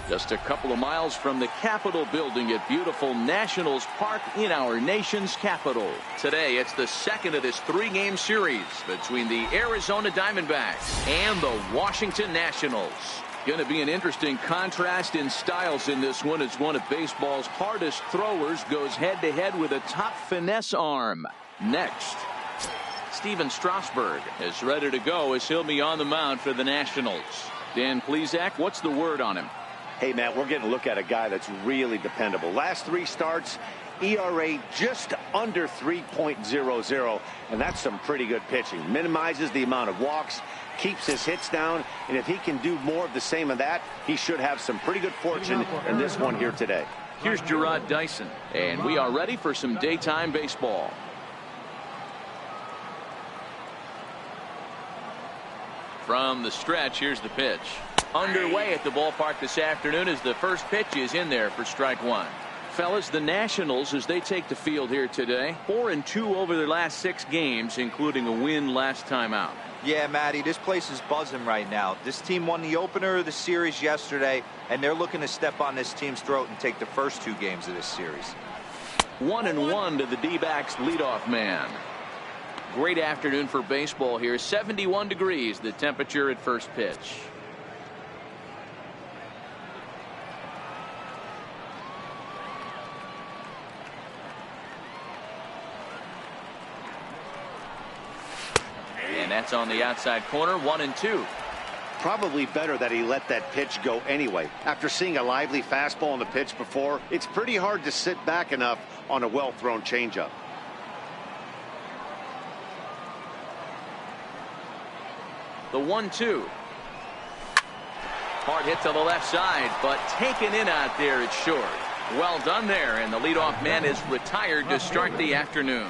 Just a couple of miles from the Capitol building at beautiful Nationals Park in our nation's capital. Today, it's the second of this three-game series between the Arizona Diamondbacks and the Washington Nationals. Going to be an interesting contrast in styles in this one, as one of baseball's hardest throwers goes head-to-head with a top finesse arm. Next, Steven Strasburg is ready to go as he'll be on the mound for the Nationals. Dan Plesac, what's the word on him? Hey, Matt, we're getting a look at a guy that's really dependable. Last three starts, ERA just under 3.00, and that's some pretty good pitching. Minimizes the amount of walks, keeps his hits down, and if he can do more of the same of that, he should have some pretty good fortune in this one here today. Here's Gerard Dyson, and we are ready for some daytime baseball. From the stretch, here's the pitch. Underway at the ballpark this afternoon as the first pitch is in there for strike one. Fellas, the Nationals, as they take the field here today, 4-2 over their last 6 games, including a win last time out. Yeah, Matty, this place is buzzing right now. This team won the opener of the series yesterday, and they're looking to step on this team's throat and take the first 2 games of this series. 1-1 to the D-backs leadoff man. Great afternoon for baseball here. 71 degrees the temperature at first pitch. And that's on the outside corner. 1-2. Probably better that he let that pitch go anyway. After seeing a lively fastball on the pitch before, it's pretty hard to sit back enough on a well-thrown changeup. The 1-2. Hard hit to the left side, but taken in out there. It's short. Well done there, and the leadoff man is retired to start the afternoon.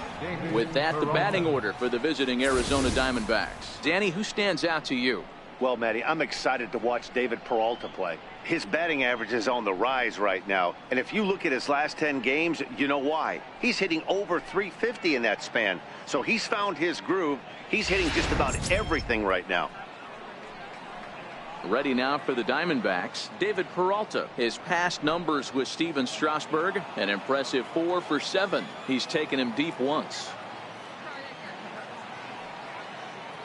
With that, the batting order for the visiting Arizona Diamondbacks. Danny, who stands out to you? Well, Matty, I'm excited to watch David Peralta play. His batting average is on the rise right now, and if you look at his last 10 games, you know why. He's hitting over 350 in that span, so he's found his groove. He's hitting just about everything right now. Ready now for the Diamondbacks, David Peralta. His past numbers with Steven Strasburg, an impressive 4 for 7. He's taken him deep once.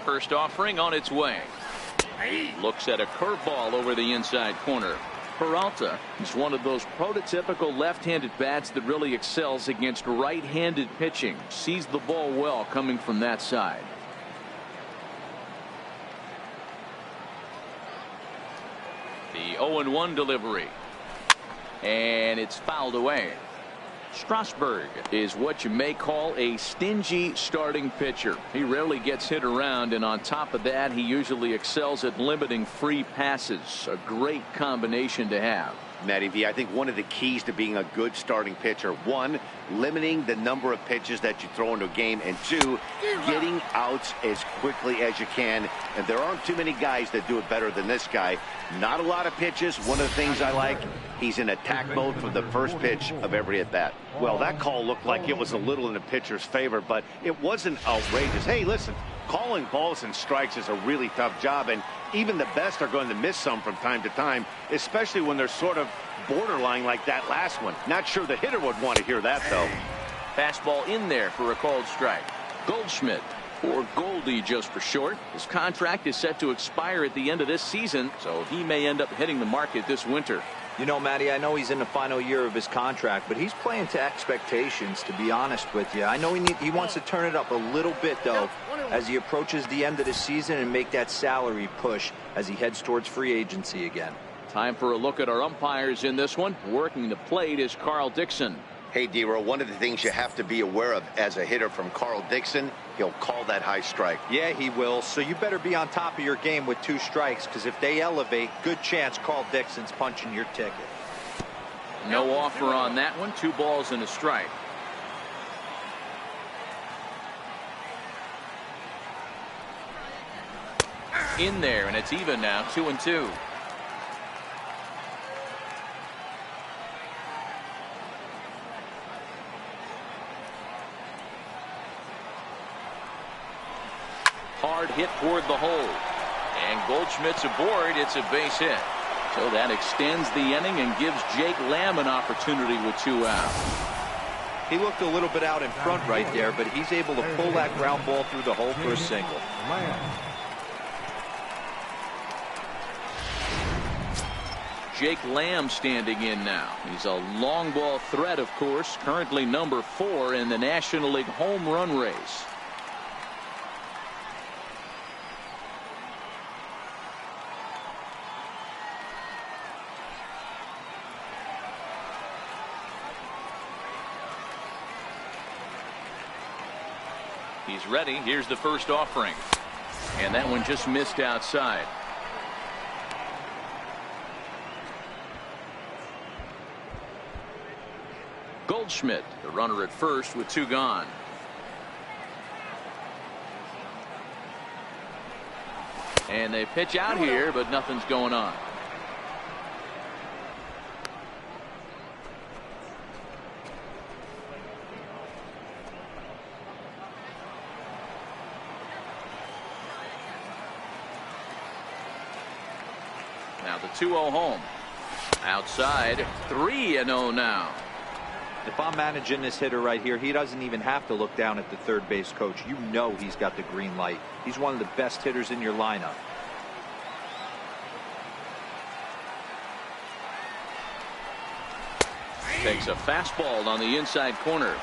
First offering on its way. Looks at a curveball over the inside corner. Peralta is one of those prototypical left-handed bats that really excels against right-handed pitching. Sees the ball well coming from that side. The 0-1 delivery. And it's fouled away. Strasburg is what you may call a stingy starting pitcher. He rarely gets hit around, and on top of that, he usually excels at limiting free passes. A great combination to have. Matty V, I think one of the keys to being a good starting pitcher, 1, limiting the number of pitches that you throw into a game, and 2, getting outs as quickly as you can. And there aren't too many guys that do it better than this guy. Not a lot of pitches. One of the things I like, he's in attack mode from the first pitch of every at-bat. Well, that call looked like it was a little in the pitcher's favor, but it wasn't outrageous. Hey, listen, calling balls and strikes is a really tough job, and even the best are going to miss some from time to time, especially when they're sort of borderline like that last one. Not sure the hitter would want to hear that, though. Fastball in there for a called strike. Goldschmidt, or Goldie just for short. His contract is set to expire at the end of this season, so he may end up hitting the market this winter. You know, Matty, I know he's in the final year of his contract, but he's playing to expectations, to be honest with you. I know he wants to turn it up a little bit, though, as he approaches the end of the season and make that salary push as he heads towards free agency again. Time for a look at our umpires in this one. Working the plate is Carl Dixon. Hey, D-Row, one of the things you have to be aware of as a hitter from Carl Dixon, he'll call that high strike. Yeah, he will. So you better be on top of your game with 2 strikes, because if they elevate, good chance Carl Dixon's punching your ticket. No offer on that one. 2 balls and a strike. In there, and it's even now, 2-2. Hard hit toward the hole. And Goldschmidt's aboard. It's a base hit. So that extends the inning and gives Jake Lamb an opportunity with 2 out. He looked a little bit out in front right there, but he's able to pull that ground ball through the hole for a single. Jake Lamb standing in now. He's a long ball threat, of course, currently number 4 in the National League home run race. He's ready. Here's the first offering. And that one just missed outside. Goldschmidt, the runner at first with 2 gone. And they pitch out here, but nothing's going on. Now the 2-0 home. Outside, 3-0 now. If I'm managing this hitter right here, he doesn't even have to look down at the third base coach. You know he's got the green light. He's one of the best hitters in your lineup. Takes a fastball on the inside corner.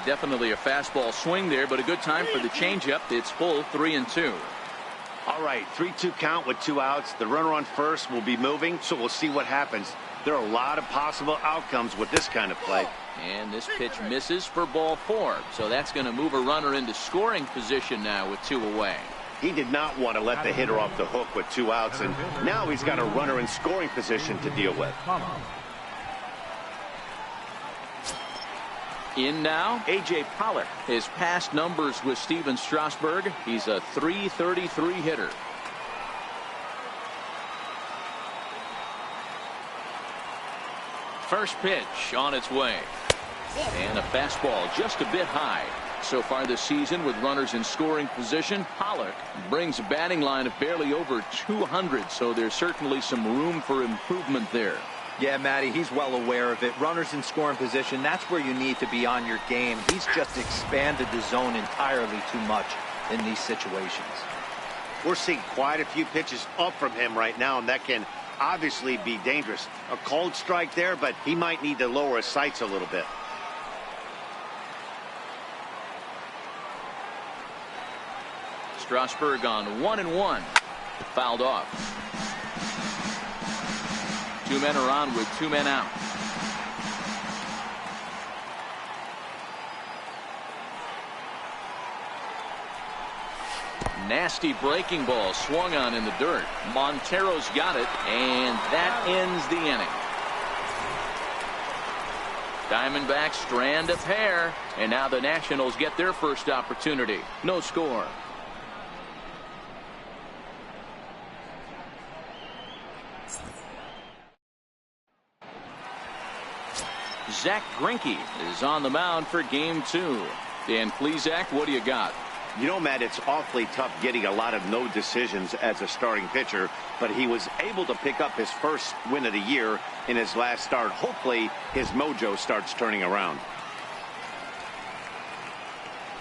Definitely a fastball swing there, but a good time for the changeup. It's full 3-2. All right, 3-2 count with 2 outs. The runner on first will be moving, so we'll see what happens. There are a lot of possible outcomes with this kind of play. And this pitch misses for ball 4. So that's going to move a runner into scoring position now with 2 away. He did not want to let the hitter off the hook with 2 outs, and now he's got a runner in scoring position to deal with. In now, A.J. Pollock. His past numbers with Steven Strasburg. He's a .333 hitter. First pitch on its way. And a fastball just a bit high. So far this season with runners in scoring position, Pollock brings a batting line of barely over 200. So there's certainly some room for improvement there. Yeah, Matty, he's well aware of it. Runners in scoring position, that's where you need to be on your game. He's just expanded the zone entirely too much in these situations. We're seeing quite a few pitches up from him right now, and that can obviously be dangerous. A cold strike there, but he might need to lower his sights a little bit. Strasburg on 1-1. Fouled off. 2 men are on with 2 men out. Nasty breaking ball swung on in the dirt. Montero's got it, and that ends the inning. Diamondbacks strand a pair, and now the Nationals get their first opportunity. No score. Zach Greinke is on the mound for game 2. Dan Plesac, what do you got? You know, Matt, it's awfully tough getting a lot of no decisions as a starting pitcher, but he was able to pick up his first win of the year in his last start. Hopefully his mojo starts turning around.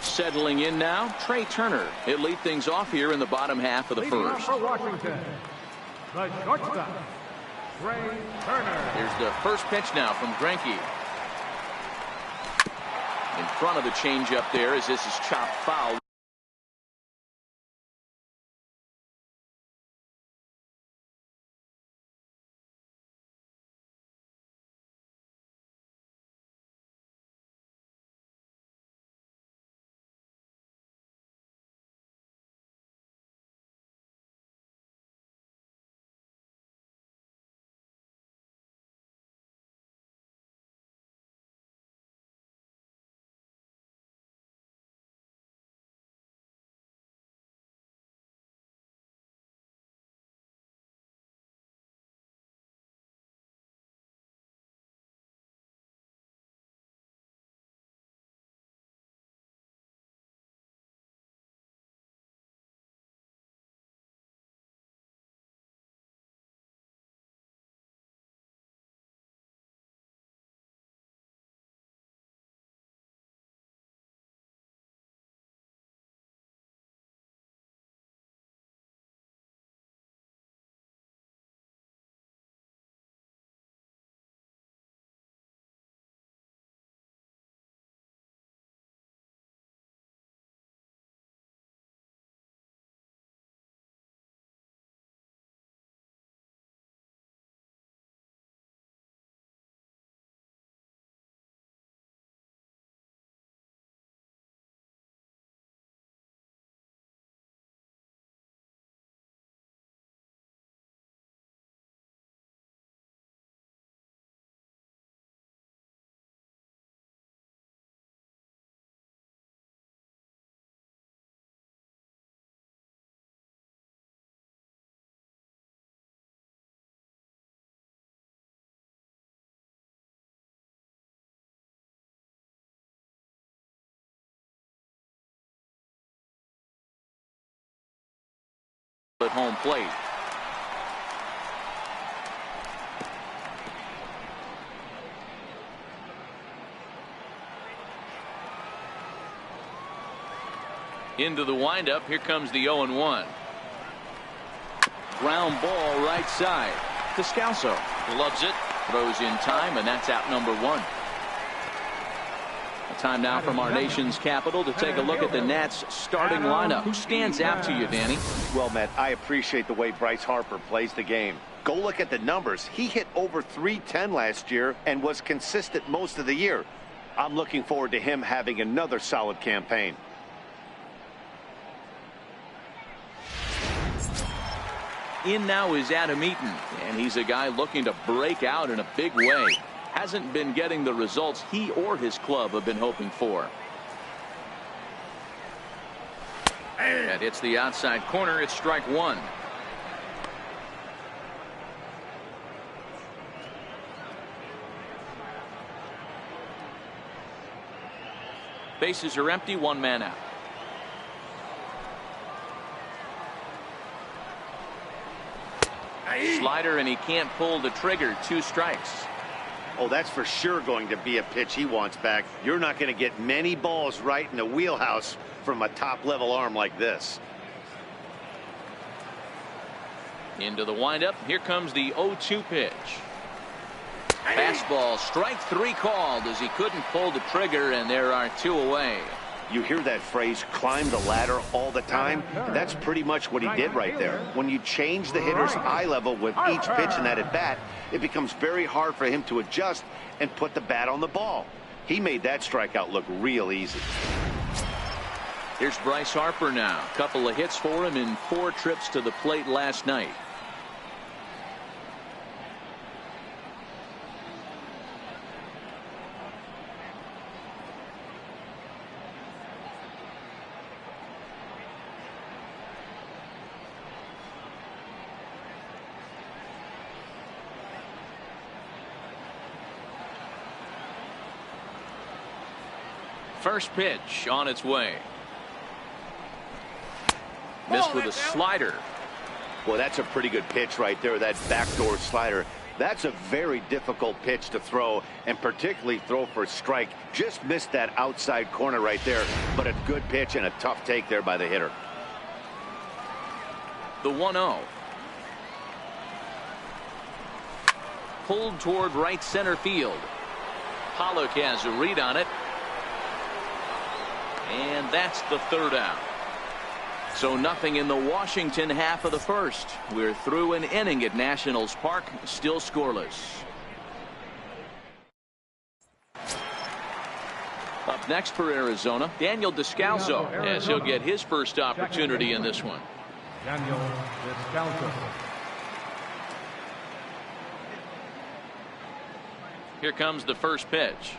Settling in now, Trey Turner. He'll lead things off here in the bottom half of the first. For Washington, the shortstop, Trey Turner. Here's the first pitch now from Greinke. In front of the changeup there as this is chopped foul. at home plate. Into the windup. Here comes the 0-1. Ground ball right side. Descalso loves it. Throws in time, and that's out number 1. Time now from our nation's capital to take a look at the Nats starting lineup. Who stands out to you, Danny? Well, Matt, I appreciate the way Bryce Harper plays the game. Go look at the numbers. He hit over .310 last year and was consistent most of the year. I'm looking forward to him having another solid campaign. In now is Adam Eaton, and he's a guy looking to break out in a big way. Hasn't been getting the results he or his club have been hoping for. That hits the outside corner. It's strike 1. Bases are empty. 1 man out. Slider, and he can't pull the trigger. 2 strikes. Oh, that's for sure going to be a pitch he wants back. You're not going to get many balls right in the wheelhouse from a top-level arm like this. Into the windup. Here comes the 0-2 pitch. Fastball, strike 3 called as he couldn't pull the trigger, and there are 2 away. You hear that phrase, climb the ladder, all the time, and that's pretty much what he did right there. When you change the hitter's eye level with each pitch in that at-bat, it becomes very hard for him to adjust and put the bat on the ball. He made that strikeout look real easy. Here's Bryce Harper now. A couple of hits for him in 4 trips to the plate last night. First pitch on its way. Missed with a slider. Well, that's a pretty good pitch right there, that backdoor slider. That's a very difficult pitch to throw, and particularly throw for a strike. Just missed that outside corner right there, but a good pitch and a tough take there by the hitter. The 1-0. Pulled toward right center field. Pollock has a read on it. And that's the 3rd out. So nothing in the Washington half of the 1st. We're through an inning at Nationals Park, still scoreless. Up next for Arizona, Daniel Descalso, as he'll get his first opportunity in this one. Daniel Descalso. Here comes the first pitch.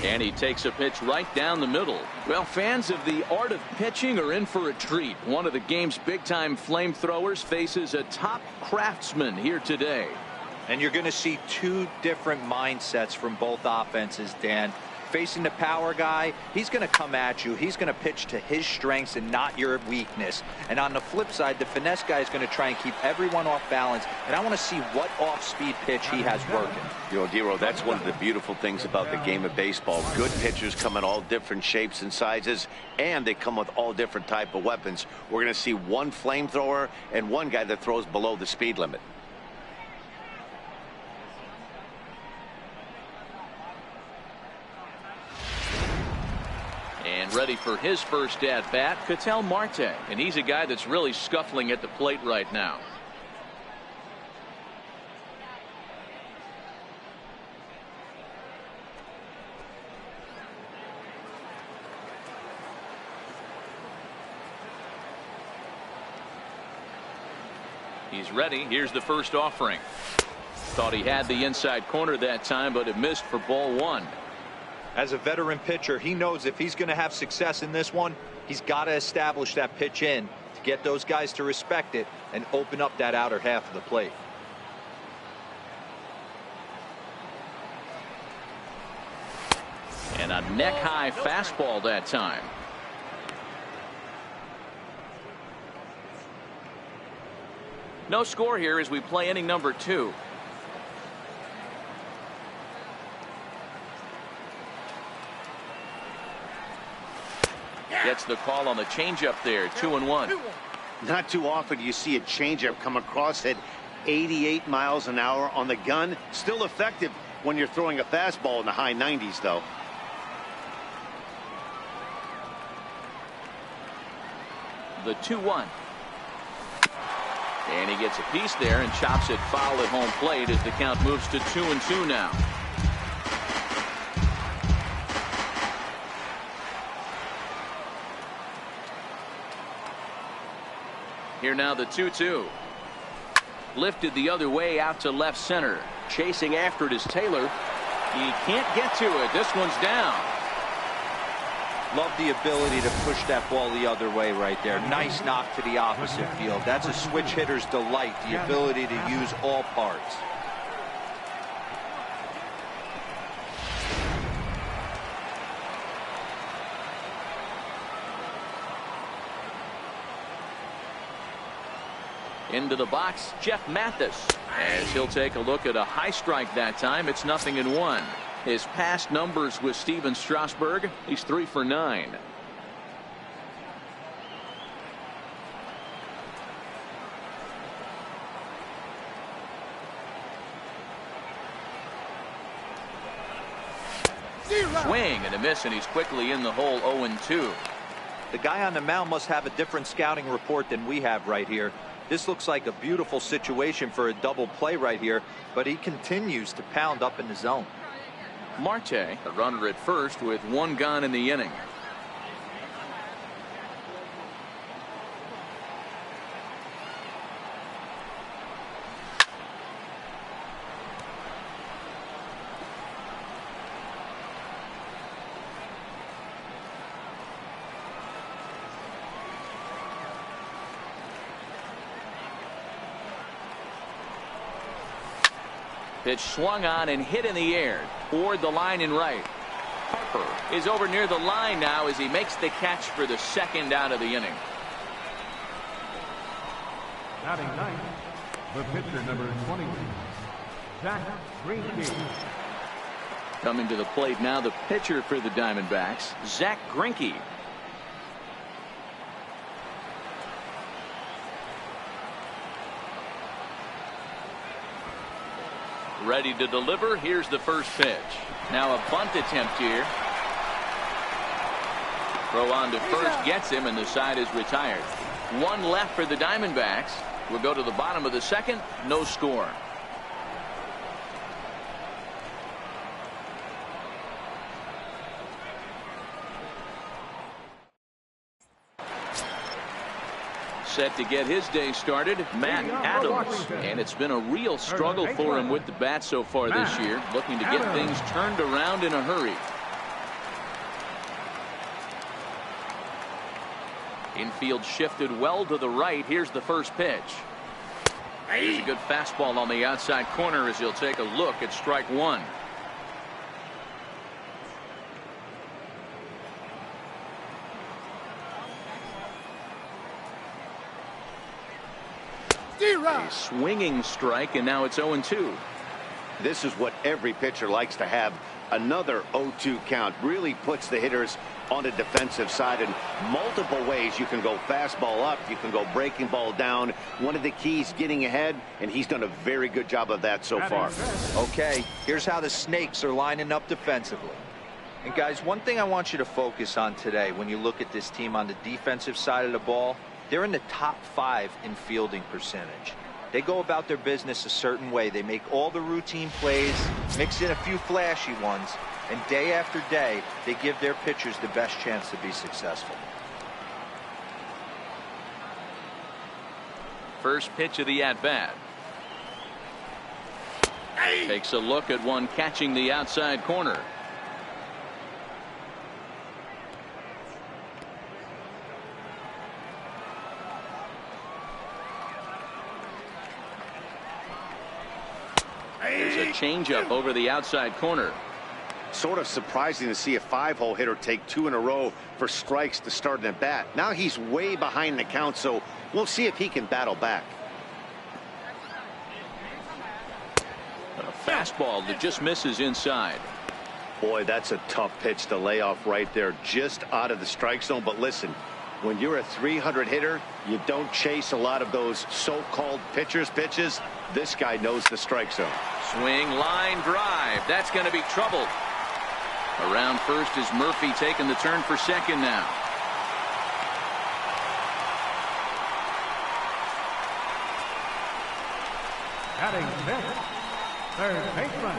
And he takes a pitch right down the middle. Well, fans of the art of pitching are in for a treat. One of the game's big-time flamethrowers faces a top craftsman here today. And you're going to see 2 different mindsets from both offenses, Dan. Facing the power guy, he's going to come at you. He's going to pitch to his strengths and not your weakness. And on the flip side, the finesse guy is going to try and keep everyone off balance. And I want to see what off-speed pitch he has working. You know, Dero, that's one of the beautiful things about the game of baseball. Good pitchers come in all different shapes and sizes, and they come with all different type of weapons. We're going to see one flamethrower and one guy that throws below the speed limit. And ready for his first at-bat, Ketel Marte. And he's a guy that's really scuffling at the plate right now. He's ready. Here's the first offering. Thought he had the inside corner that time, but it missed for ball 1. As a veteran pitcher, he knows if he's going to have success in this one, he's got to establish that pitch in to get those guys to respect it and open up that outer half of the plate. And a neck-high fastball that time. No score here as we play inning number 2. Gets the call on the changeup there. 2-1. Not too often you see a changeup come across at 88 miles an hour on the gun. Still effective when you're throwing a fastball in the high 90s, though. The 2-1. And he gets a piece there and chops it foul at home plate as the count moves to 2-2 now. Here now the 2-2. Lifted the other way out to left center. Chasing after it is Taylor. He can't get to it. This one's down. Love the ability to push that ball the other way right there. Nice knock to the opposite field. That's a switch hitter's delight, the ability to use all parts. Into the box, Jeff Mathis. As he'll take a look at a high strike that time, it's 0-1. His past numbers with Steven Strasburg, he's 3 for 9. Swing and a miss, and he's quickly in the hole. 0-2. The guy on the mound must have a different scouting report than we have right here. This looks like a beautiful situation for a double play right here, but he continues to pound up in the zone. Marte, a runner at first with 1 gone in the inning. Pitch swung on and hit in the air toward the line and right. Harper is over near the line now as he makes the catch for the second out of the inning. Batting ninth, the pitcher number 20, Zach Greinke. Coming to the plate now, the pitcher for the Diamondbacks, Zach Greinke. Ready to deliver. Here's the first pitch. Now a bunt attempt here. Throw on to first gets him, and the side is retired. 1 left for the Diamondbacks. We'll go to the bottom of the second. No score. Set to get his day started, Matt Adams, and it's been a real struggle for him with the bat so far this year, looking to get things turned around in a hurry. Infield shifted well to the right. Here's the first pitch. Here's a good fastball on the outside corner as he'll take a look at strike 1. A swinging strike, and now it's 0-2. This is what every pitcher likes to have. Another 0-2 count really puts the hitters on the defensive side in multiple ways. You can go fastball up, you can go breaking ball down. One of the keys, getting ahead, and he's done a very good job of that so far. Okay, here's how the Snakes are lining up defensively. And guys, one thing I want you to focus on today when you look at this team on the defensive side of the ball, they're in the top 5 in fielding percentage. They go about their business a certain way. They make all the routine plays, mix in a few flashy ones, and day after day, they give their pitchers the best chance to be successful. First pitch of the at-bat. Takes a look at one catching the outside corner. There's a changeup over the outside corner. Sort of surprising to see a 5-hole hitter take 2 in a row for strikes to start an at bat. Now he's way behind the count, so we'll see if he can battle back. A fastball that just misses inside. Boy, that's a tough pitch to lay off right there, just out of the strike zone. But listen, when you're a 300 hitter, you don't chase a lot of those so-called pitchers' pitches. This guy knows the strike zone. Swing, line, drive. That's going to be trouble. Around first is Murphy taking the turn for second now. Batting fifth, third baseman,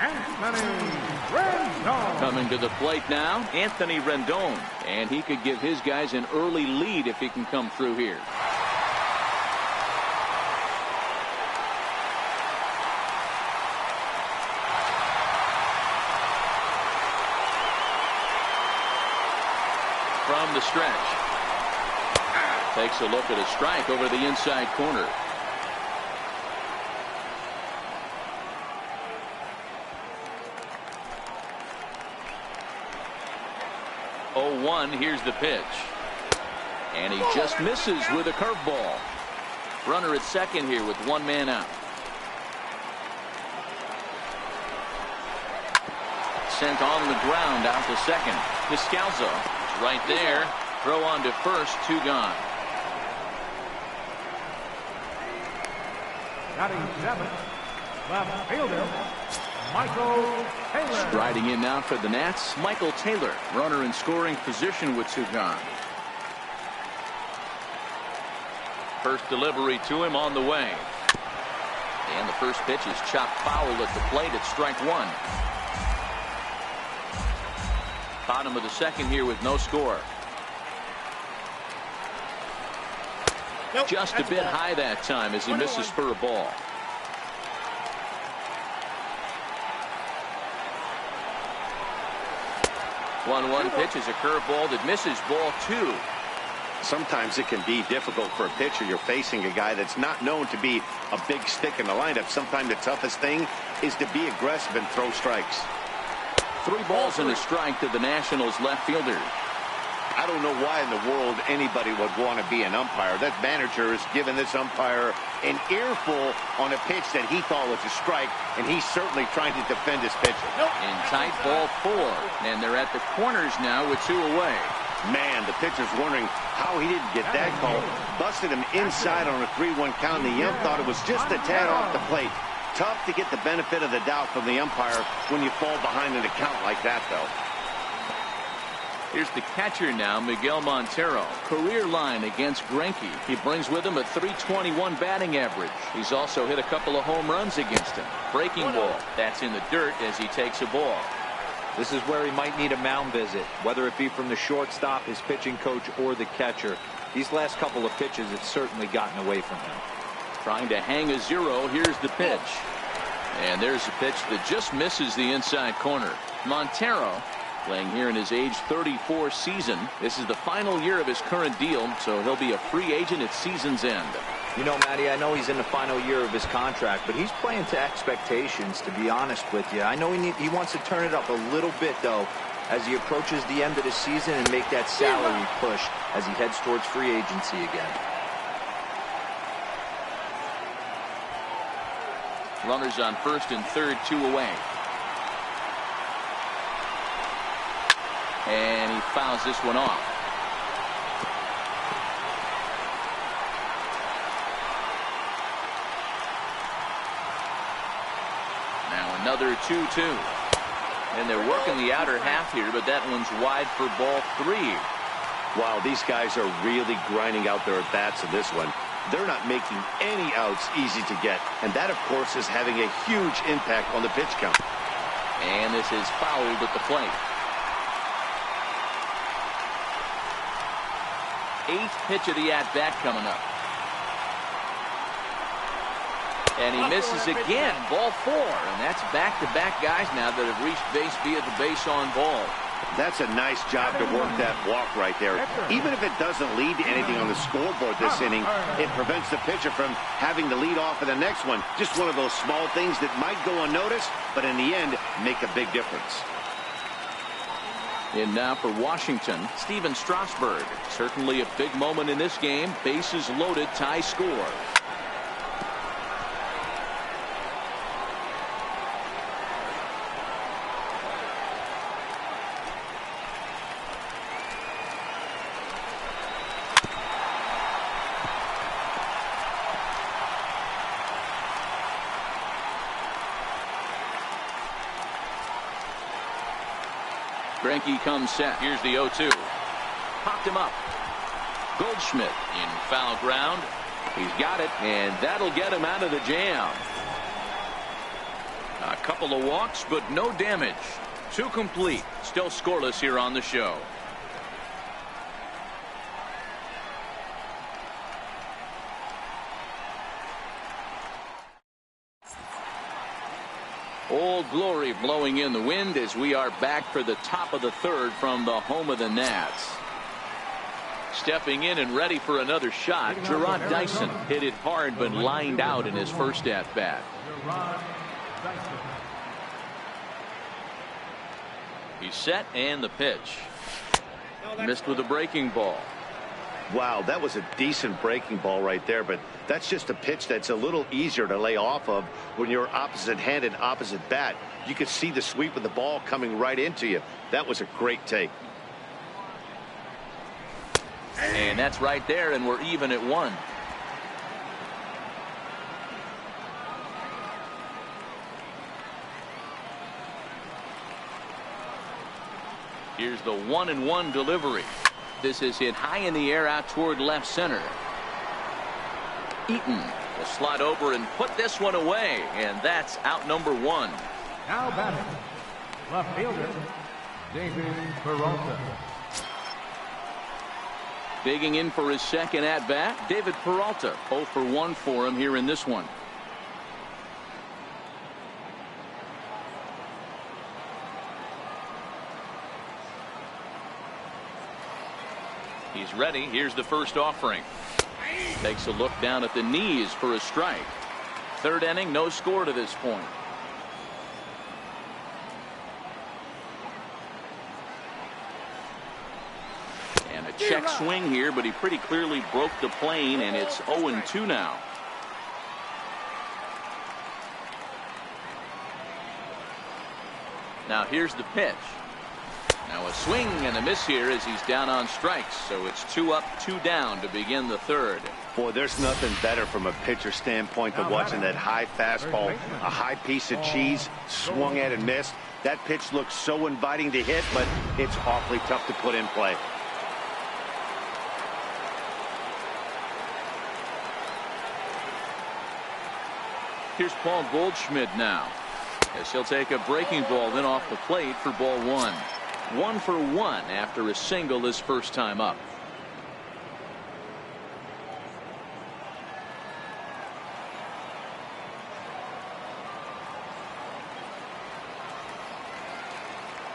Anthony Rendon. Coming to the plate now, Anthony Rendon. And he could give his guys an early lead if he can come through here. From the stretch. Takes a look at a strike over the inside corner. 0-1. Here's the pitch. And he just misses with a curveball. Runner at second here with one man out. Sent on the ground out to second. Descalzo right there. Throw on to first. 2 gone. Batting seventh, left fielder, Michael Taylor. Striding in now for the Nats, Michael Taylor. Runner in scoring position with 2 gone. First delivery to him on the way. And the first pitch is chopped foul at the plate at strike 1. Bottom of the second here with no score. Nope, just a bit high that time as he misses for a ball. One pitch is a curveball that misses, ball 2. Sometimes it can be difficult for a pitcher. You're facing a guy that's not known to be a big stick in the lineup. Sometimes the toughest thing is to be aggressive and throw strikes. 3 balls and a strike to the Nationals left fielder. I don't know why in the world anybody would want to be an umpire. That manager has given this umpire an earful on a pitch that he thought was a strike, and he's certainly trying to defend his pitcher. In tight, ball 4, and they're at the corners now with 2 away. Man, the pitcher's wondering how he didn't get that call. Busted him inside on a 3-1 count, and the ump thought it was just a tad off the plate. Tough to get the benefit of the doubt from the umpire when you fall behind in a count like that, though. Here's the catcher now, Miguel Montero. Career line against Greinke. He brings with him a .321 batting average. He's also hit a couple of home runs against him. Breaking ball. That's in the dirt as he takes a ball. This is where he might need a mound visit, whether it be from the shortstop, his pitching coach, or the catcher. These last couple of pitches, it's certainly gotten away from him. Trying to hang a 0. Here's the pitch. And there's a pitch that just misses the inside corner. Montero playing here in his age 34 season. This is the final year of his current deal, so he'll be a free agent at season's end. You know, Matty, I know he's in the final year of his contract, but he's playing to expectations, to be honest with you. I know he wants to turn it up a little bit, though, as he approaches the end of the season and make that salary push as he heads towards free agency again. Runners on first and third, 2 away. And he fouls this one off. Now another 2-2. And they're working the outer half here, but that one's wide for ball 3. Wow, these guys are really grinding out their at-bats in this one. They're not making any outs easy to get. And that, of course, is having a huge impact on the pitch count. And this is fouled at the plate. 8th pitch of the at-bat coming up. And he misses again. Ball 4. And that's back-to-back guys now that have reached base via the base on ball. That's a nice job to work that walk right there. Even if it doesn't lead to anything on the scoreboard this inning, it prevents the pitcher from having to lead off in the next one. Just one of those small things that might go unnoticed, but in the end, make a big difference. And now for Washington, Steven Strasburg. Certainly a big moment in this game. Bases loaded, tie score. Greinke comes set. Here's the 0-2. Popped him up. Goldschmidt in foul ground. He's got it, and that'll get him out of the jam. A couple of walks, but no damage. 2 complete. Still scoreless here on the show. Old Glory blowing in the wind as we are back for the top of the third from the home of the Nats. Stepping in and ready for another shot, Gerard Dyson hit it hard but lined out in his first at-bat. He's set and the pitch. Missed with a breaking ball. Wow, that was a decent breaking ball right there, but that's just a pitch that's a little easier to lay off of when you're opposite hand and opposite bat. You could see the sweep of the ball coming right into you. That was a great take. And that's right there, and we're even at 1. Here's the 1-1 delivery. This is hit high in the air out toward left center. Eaton will slide over and put this one away, and that's out number 1. Now batting, left fielder, David Peralta. Digging in for his second at-bat, David Peralta. 0 for 1 for him here in this one. He's ready. Here's the first offering. Takes a look down at the knees for a strike. Third inning, no score to this point. And a check swing here, but he pretty clearly broke the plane, and it's 0-2 now. Now here's the pitch. Now a swing and a miss here as he's down on strikes. So it's 2 up, 2 down to begin the third. Boy, there's nothing better from a pitcher standpoint than watching that high fastball, a high piece of cheese, swung at and missed. That pitch looks so inviting to hit, but it's awfully tough to put in play. Here's Paul Goldschmidt now, as he'll take a breaking ball then off the plate for ball 1. 1 for 1 after a single his first time up.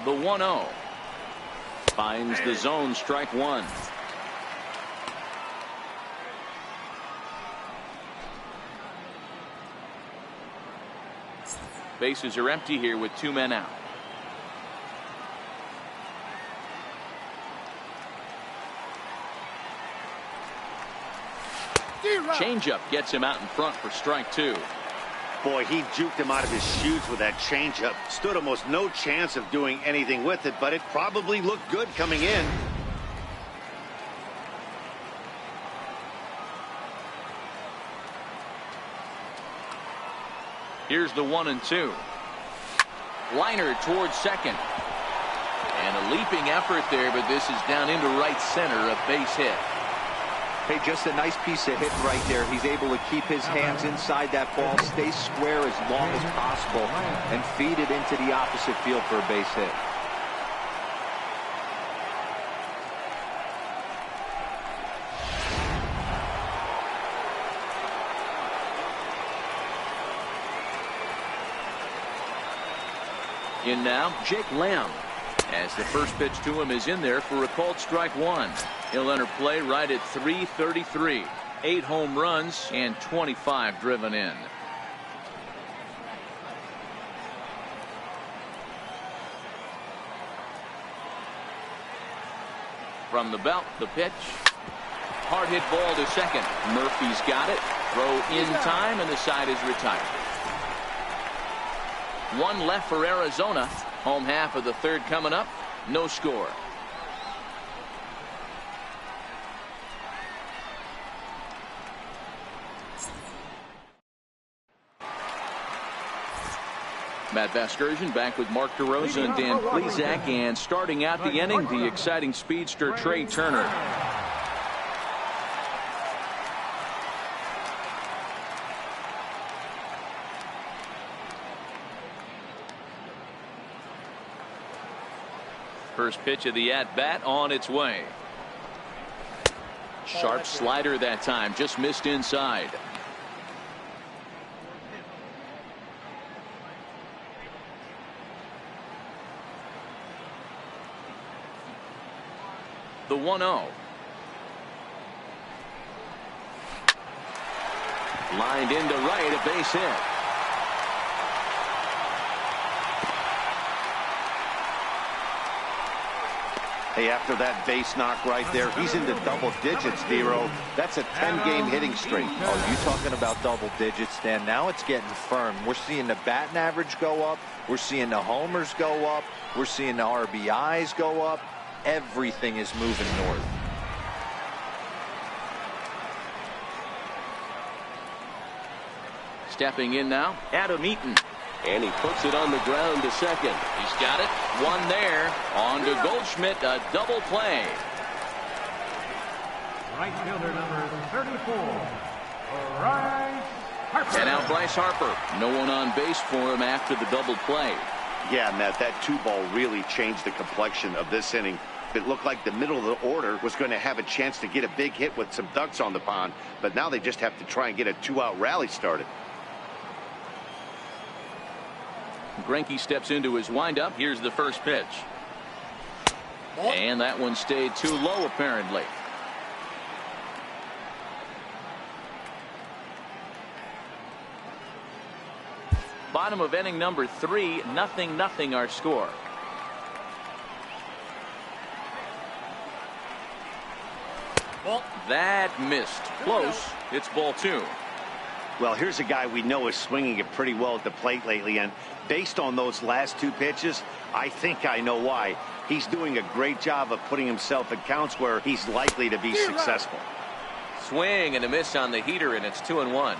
The 1-0 finds the zone, strike 1. Bases are empty here with 2 men out. Changeup gets him out in front for strike 2. Boy, he juked him out of his shoes with that changeup. Stood almost no chance of doing anything with it, but it probably looked good coming in. Here's the 1-2. Liner towards second. And a leaping effort there, but this is down into right center, a base hit. Hey, just a nice piece of hit right there. He's able to keep his hands inside that ball, stay square as long as possible, and feed it into the opposite field for a base hit. In now, Jake Lamb, as the first pitch to him is in there for a called strike 1. He'll enter play right at 3:33. 8 home runs and 25 driven in. From the belt, the pitch. Hard hit ball to second. Murphy's got it. Throw in time, and the side is retired. 1 left for Arizona. Home half of the third coming up. No score. Matt Vasgersian back with Mark DeRosa and Dan Plesac, and starting out the inning, the exciting speedster Trey Turner. First pitch of the at-bat on its way. Sharp slider that time, just missed inside. The 1-0. Lined into right, a base hit. Hey, after that base knock right there, he's into double digits, Dero. That's a 10-game hitting streak. Oh, you talking about double digits, Dan? Now it's getting firm. We're seeing the batting average go up. We're seeing the homers go up. We're seeing the RBIs go up. Everything is moving north. Stepping in now, Adam Eaton. And he puts it on the ground to second. He's got it. One there. On to Goldschmidt. A double play. Right fielder number 34, Bryce Harper. And now Bryce Harper. No one on base for him after the double play. Yeah, Matt, that 2-ball really changed the complexion of this inning. It looked like the middle of the order was going to have a chance to get a big hit with some ducks on the pond, but now they just have to try and get a 2-out rally started. Greinke steps into his windup. Here's the first pitch. And that one stayed too low, apparently. Bottom of inning number 3, 0-0 our score. That missed. Close. It's ball 2. Well, here's a guy we know is swinging it pretty well at the plate lately, and based on those last 2 pitches, I think I know why. He's doing a great job of putting himself in counts where he's likely to be successful. Swing and a miss on the heater, and it's 2-1.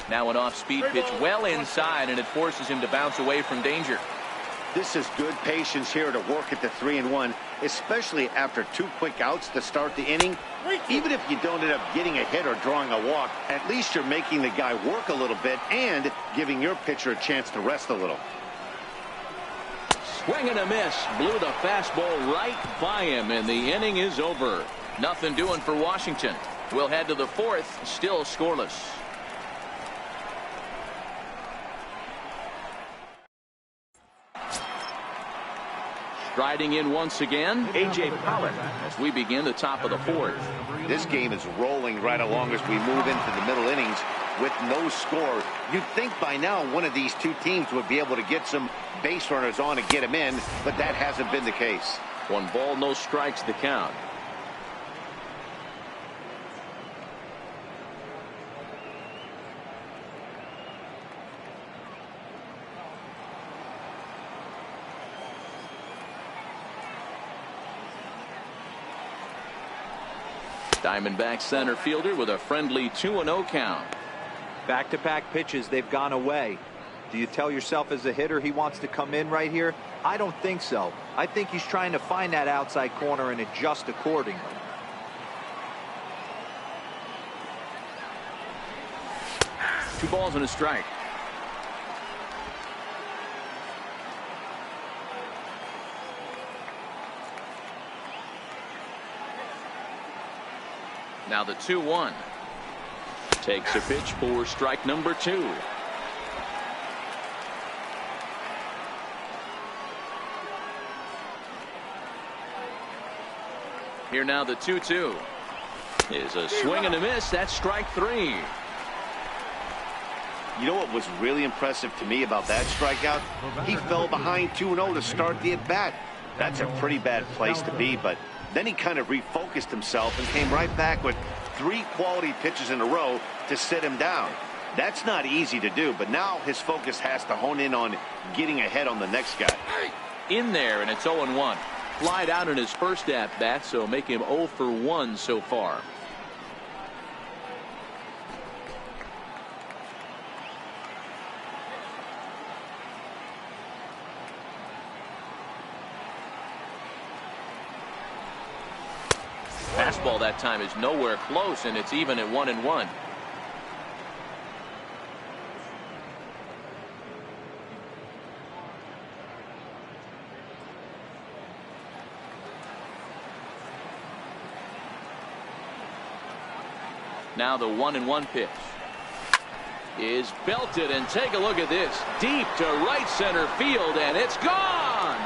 Now an off-speed pitch well inside, and it forces him to bounce away from danger. This is good patience here to work at the 3-1, especially after 2 quick outs to start the inning. Even if you don't end up getting a hit or drawing a walk, at least you're making the guy work a little bit and giving your pitcher a chance to rest a little. Swing and a miss. Blew the fastball right by him, and the inning is over. Nothing doing for Washington. We'll head to the 4th, still scoreless. Striding in once again, A.J. Pollock, as we begin the top of the 4th. This game is rolling right along as we move into the middle innings with no score. You'd think by now one of these 2 teams would be able to get some base runners on and get them in, but that hasn't been the case. 1 ball, no strikes the count. Diamondback center fielder with a friendly 2-0 count. Back-to-back pitches, they've gone away. Do you tell yourself as a hitter he wants to come in right here? I don't think so. I think he's trying to find that outside corner and adjust accordingly. Two balls and a strike. Now the 2-1. Takes a pitch for strike number 2. Here now the 2-2. Is a swing and a miss. That's strike 3. You know what was really impressive to me about that strikeout? He fell behind 2-0 to start the at-bat. That's a pretty bad place to be, but then he kind of refocused himself and came right back with 3 quality pitches in a row to sit him down. That's not easy to do, but now his focus has to hone in on getting ahead on the next guy. In there, and it's 0-1. Flied out in his first at-bat, so make him 0 for 1 so far. Fastball that time is nowhere close, and it's even at 1-1. Now the 1-1 pitch is belted, and take a look at this. Deep to right center field, and it's gone.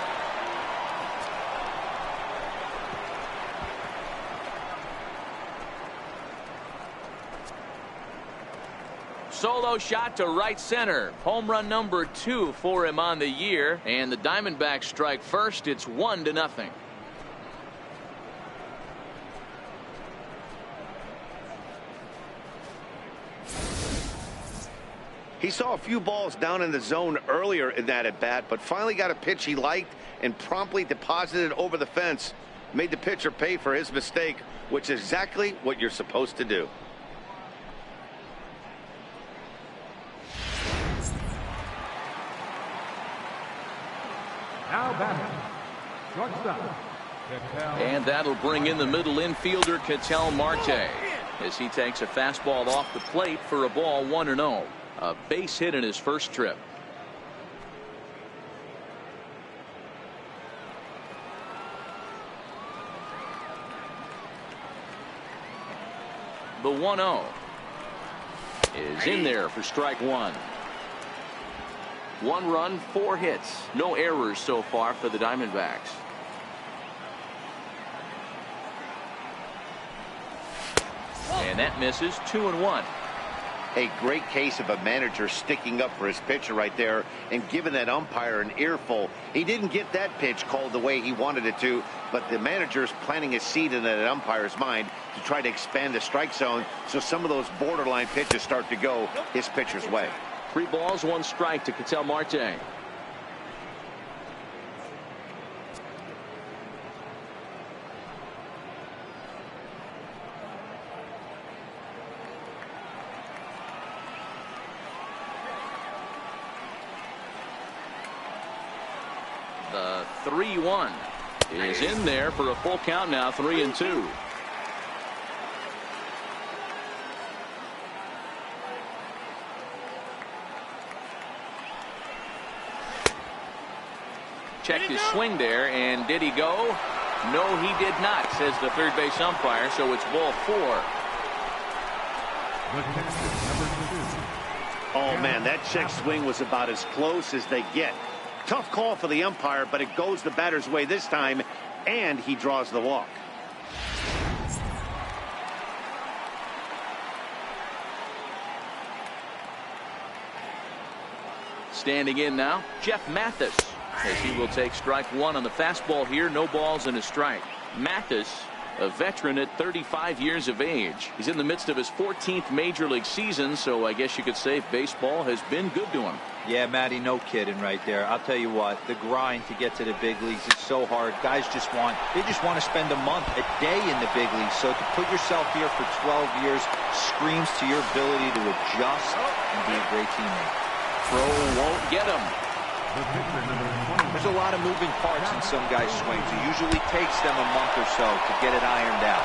Solo shot to right center. Home run number 2 for him on the year, and the Diamondbacks strike first. It's 1-0. He saw a few balls down in the zone earlier in that at bat, but finally got a pitch he liked and promptly deposited it over the fence. Made the pitcher pay for his mistake, which is exactly what you're supposed to do. Now batting, shortstop. And that'll bring in the middle infielder, Ketel Marte, as he takes a fastball off the plate for a ball, 1-0. A base hit in his first trip. The 1-0 is in there for strike 1. 1 run, 4 hits. No errors so far for the Diamondbacks. And that misses. 2-1. A great case of a manager sticking up for his pitcher right there and giving that umpire an earful. He didn't get that pitch called the way he wanted it to, but the manager's planting a seed in that umpire's mind to try to expand the strike zone so some of those borderline pitches start to go his pitcher's way. 3 balls, 1 strike to Ketel Marte. The 3-1 is in there for a full count now, 3-2. Checked his swing there, and did he go? No, he did not, says the third base umpire, so it's ball 4. Oh, man, that check swing was about as close as they get. Tough call for the umpire, but it goes the batter's way this time, and he draws the walk. Standing in now, Jeff Mathis, as he will take strike 1 on the fastball here. No balls and a strike. Mathis, a veteran at 35 years of age. He's in the midst of his 14th major league season, so I guess you could say baseball has been good to him. Yeah, Matty, no kidding right there. I'll tell you what, the grind to get to the big leagues is so hard. Guys just want to spend a month, a day in the big leagues. So to put yourself here for 12 years screams to your ability to adjust and be a great teammate. Throw won't get him. There's a lot of moving parts in some guys' swings. It usually takes them a month or so to get it ironed out.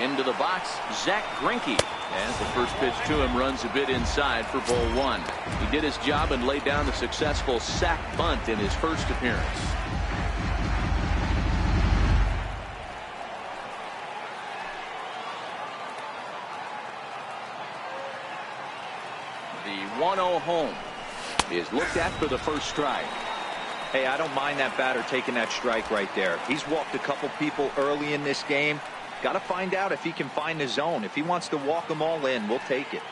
Into the box, Zach Greinke. As the first pitch to him runs a bit inside for ball 1. He did his job and laid down the successful sac bunt in his first appearance. The 1-0 home is looked at for the first strike. Hey, I don't mind that batter taking that strike right there. He's walked a couple people early in this game. Got to find out if he can find the zone. If he wants to walk them all in, we'll take it.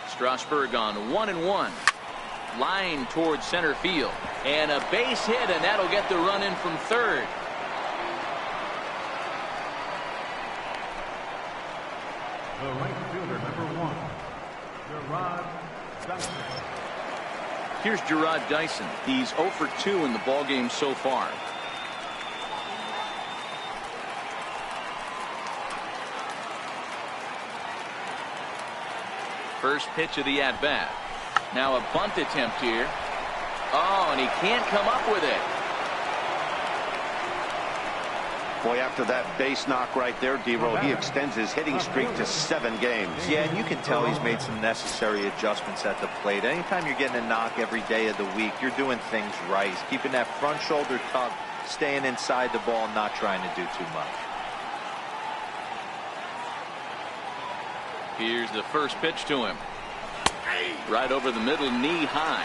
Strasburg on 1-1. Line towards center field. And a base hit, and that'll get the run in from third. The right fielder, number 1, Gerard Dyson. Here's Gerard Dyson. He's 0 for 2 in the ballgame so far. First pitch of the at-bat. Now a bunt attempt here. Oh, and he can't come up with it. Boy, after that base knock right there, D-Roll, he extends his hitting streak to 7 games. Yeah, and you can tell he's made some necessary adjustments at the plate. Anytime you're getting a knock every day of the week, you're doing things right. He's keeping that front shoulder tucked, staying inside the ball, not trying to do too much. Here's the first pitch to him. Right over the middle, knee high.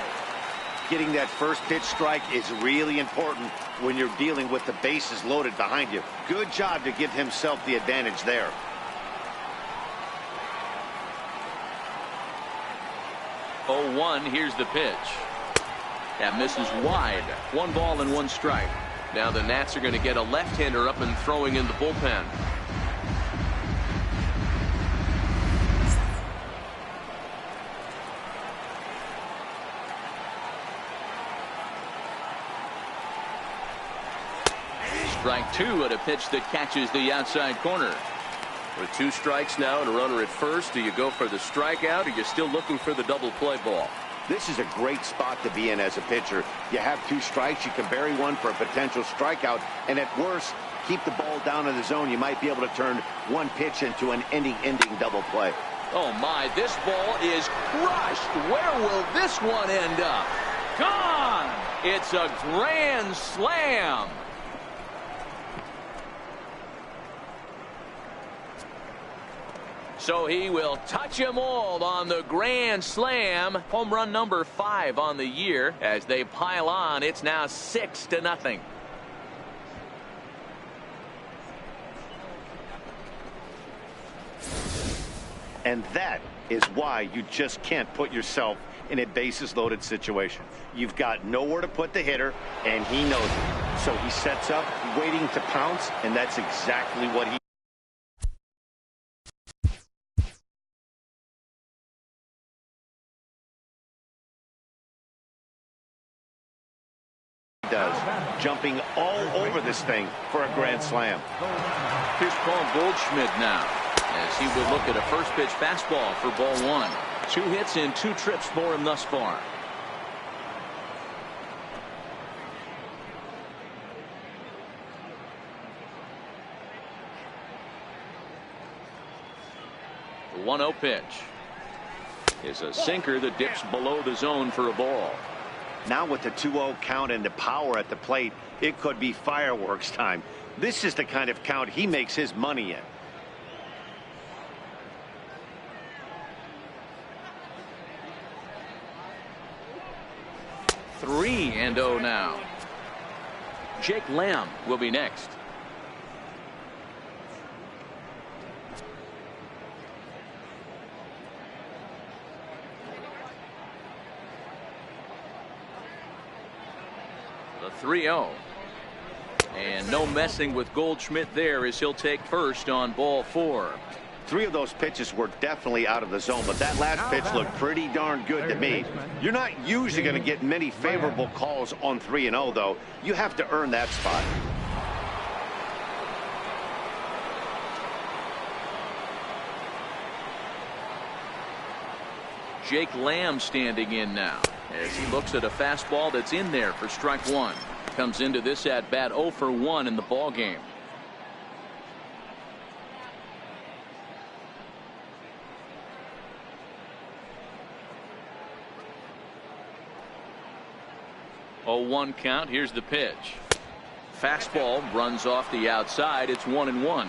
Getting that first pitch strike is really important when you're dealing with the bases loaded behind you. Good job to give himself the advantage there. Oh, 1, here's the pitch. That misses wide. 1 ball and 1 strike. Now the Nats are going to get a left-hander up and throwing in the bullpen. Strike 2 at a pitch that catches the outside corner. With 2 strikes now and a runner at first, do you go for the strikeout or are you still looking for the double play ball? This is a great spot to be in as a pitcher. You have 2 strikes, you can bury one for a potential strikeout, and at worst, keep the ball down in the zone. You might be able to turn 1 pitch into an ending double play. Oh my, this ball is crushed. Where will this one end up? Gone! It's a grand slam. So he will touch them all on the grand slam. Home run number 5 on the year. As they pile on, it's now 6-0. And that is why you just can't put yourself in a bases loaded situation. You've got nowhere to put the hitter, and he knows it. So he sets up, waiting to pounce, and that's exactly what he does, jumping all over this thing for a grand slam. Here's Paul Goldschmidt now, as he will look at a first pitch fastball for ball 1. 2 hits and 2 trips for him thus far. The 1-0 pitch is a sinker that dips below the zone for a ball. Now with the 2-0 count and the power at the plate, it could be fireworks time. This is the kind of count he makes his money in. Three and 0 now. Jake Lamb will be next. The 3-0. And no messing with Goldschmidt there as he'll take first on ball 4. 3 of those pitches were definitely out of the zone, but that last pitch looked pretty darn good to me. You're not usually going to get many favorable calls on 3-0, though. You have to earn that spot. Jake Lamb standing in now as he looks at a fastball that's in there for strike 1. Comes into this at bat 0 for 1 in the ball game. Oh, 1 count. Here's the pitch. Fastball runs off the outside. It's 1-1.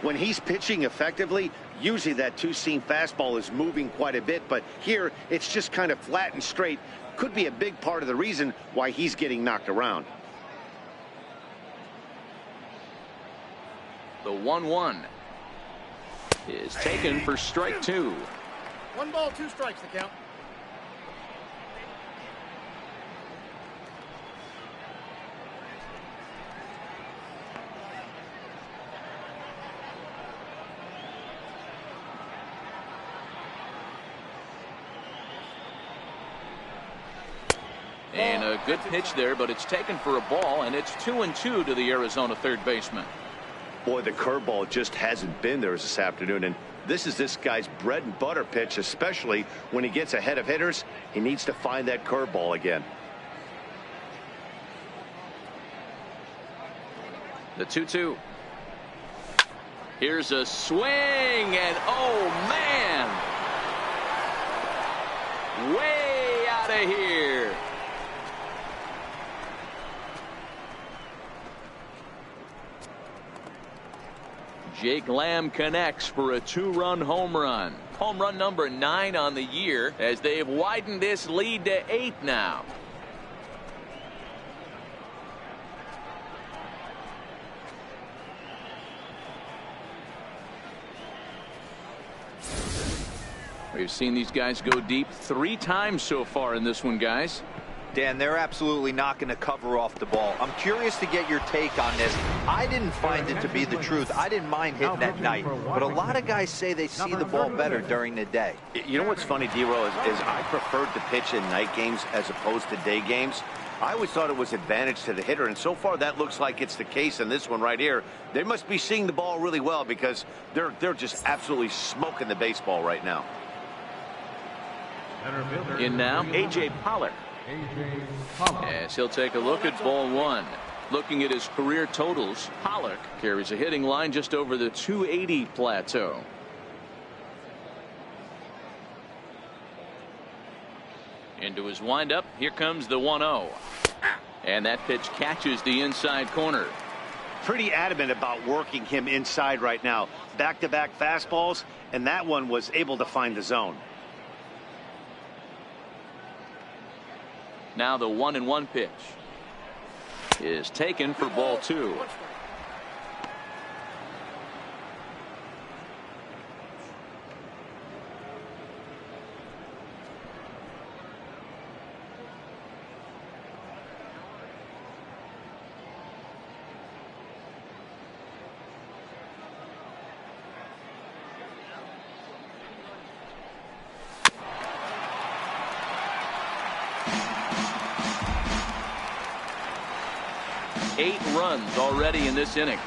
When he's pitching effectively, usually that 2-seam fastball is moving quite a bit, but here it's just kind of flat and straight. Could be a big part of the reason why he's getting knocked around. The 1-1 is taken for strike 2. 1 ball, 2 strikes to count. And a good pitch there, but it's taken for a ball, and it's 2-2 to the Arizona third baseman. Boy, the curveball just hasn't been there this afternoon, and this is this guy's bread and butter pitch, especially when he gets ahead of hitters. He needs to find that curveball again. The 2-2. Here's a swing, and oh man, way out of here. Jake Lamb connects for a 2-run home run. Home run number 9 on the year as they've widened this lead to 8 now. We've seen these guys go deep 3 times so far in this one, guys. Dan, they're absolutely not going to cover off the ball. I'm curious to get your take on this. I didn't find it to be the truth. I didn't mind hitting at night, but a lot of guys say they see the ball better during the day. You know what's funny, D-Roll, is I preferred to pitch in night games as opposed to day games. I always thought it was advantage to the hitter, and so far that looks like it's the case in this one right here. They must be seeing the ball really well because they're just absolutely smoking the baseball right now. In now, A.J. Pollock. As he'll take a look at ball 1. Looking at his career totals, Pollock carries a hitting line just over the 280 plateau. Into his windup, here comes the 1-0. And that pitch catches the inside corner. Pretty adamant about working him inside right now. Back-to-back fastballs, and that one was able to find the zone. Now the 1-1 pitch is taken for ball 2. Eight runs already in this inning.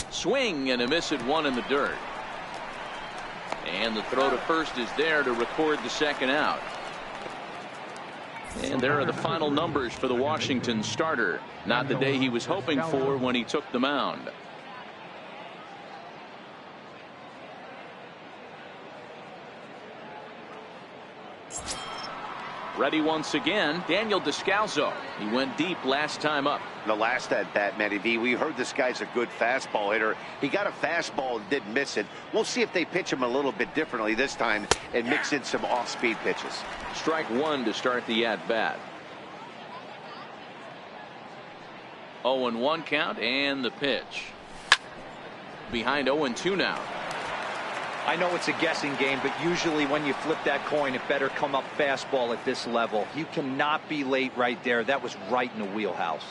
Swing and a miss at 1 in the dirt. And the throw to first is there to record the second out. And there are the final numbers for the Washington starter. Not the day he was hoping for when he took the mound. Ready once again, Daniel Descalso. He went deep last time up. The last at bat, Matty V, we heard this guy's a good fastball hitter. He got a fastball and didn't miss it. We'll see if they pitch him a little bit differently this time and mix in some off-speed pitches. Strike 1 to start the at-bat. 0-1 count and the pitch. Behind 0-2 now. I know it's a guessing game, but usually when you flip that coin, it better come up fastball at this level. You cannot be late right there. That was right in the wheelhouse.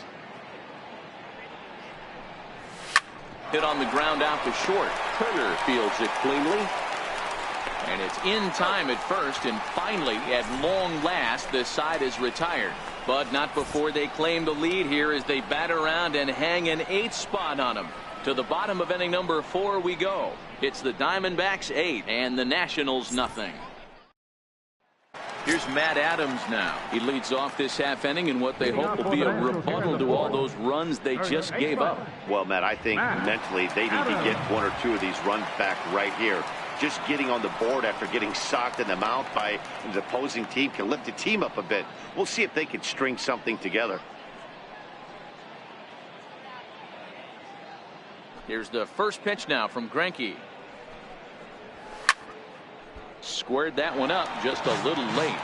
Hit on the ground out to short. Turner fields it cleanly. And it's in time at first, and finally, at long last, the side is retired. But not before they claim the lead here as they bat around and hang an 8th spot on them. To the bottom of inning number 4 we go. It's the Diamondbacks 8 and the Nationals nothing. Here's Matt Adams now. He leads off this half inning in what they hope will be a rebuttal to all those runs they just gave up. Well, Matt, I think mentally they need to get 1 or 2 of these runs back right here. Just getting on the board after getting socked in the mouth by the opposing team can lift the team up a bit. We'll see if they can string something together. Here's the first pitch now from Greinke. Squared that one up just a little late.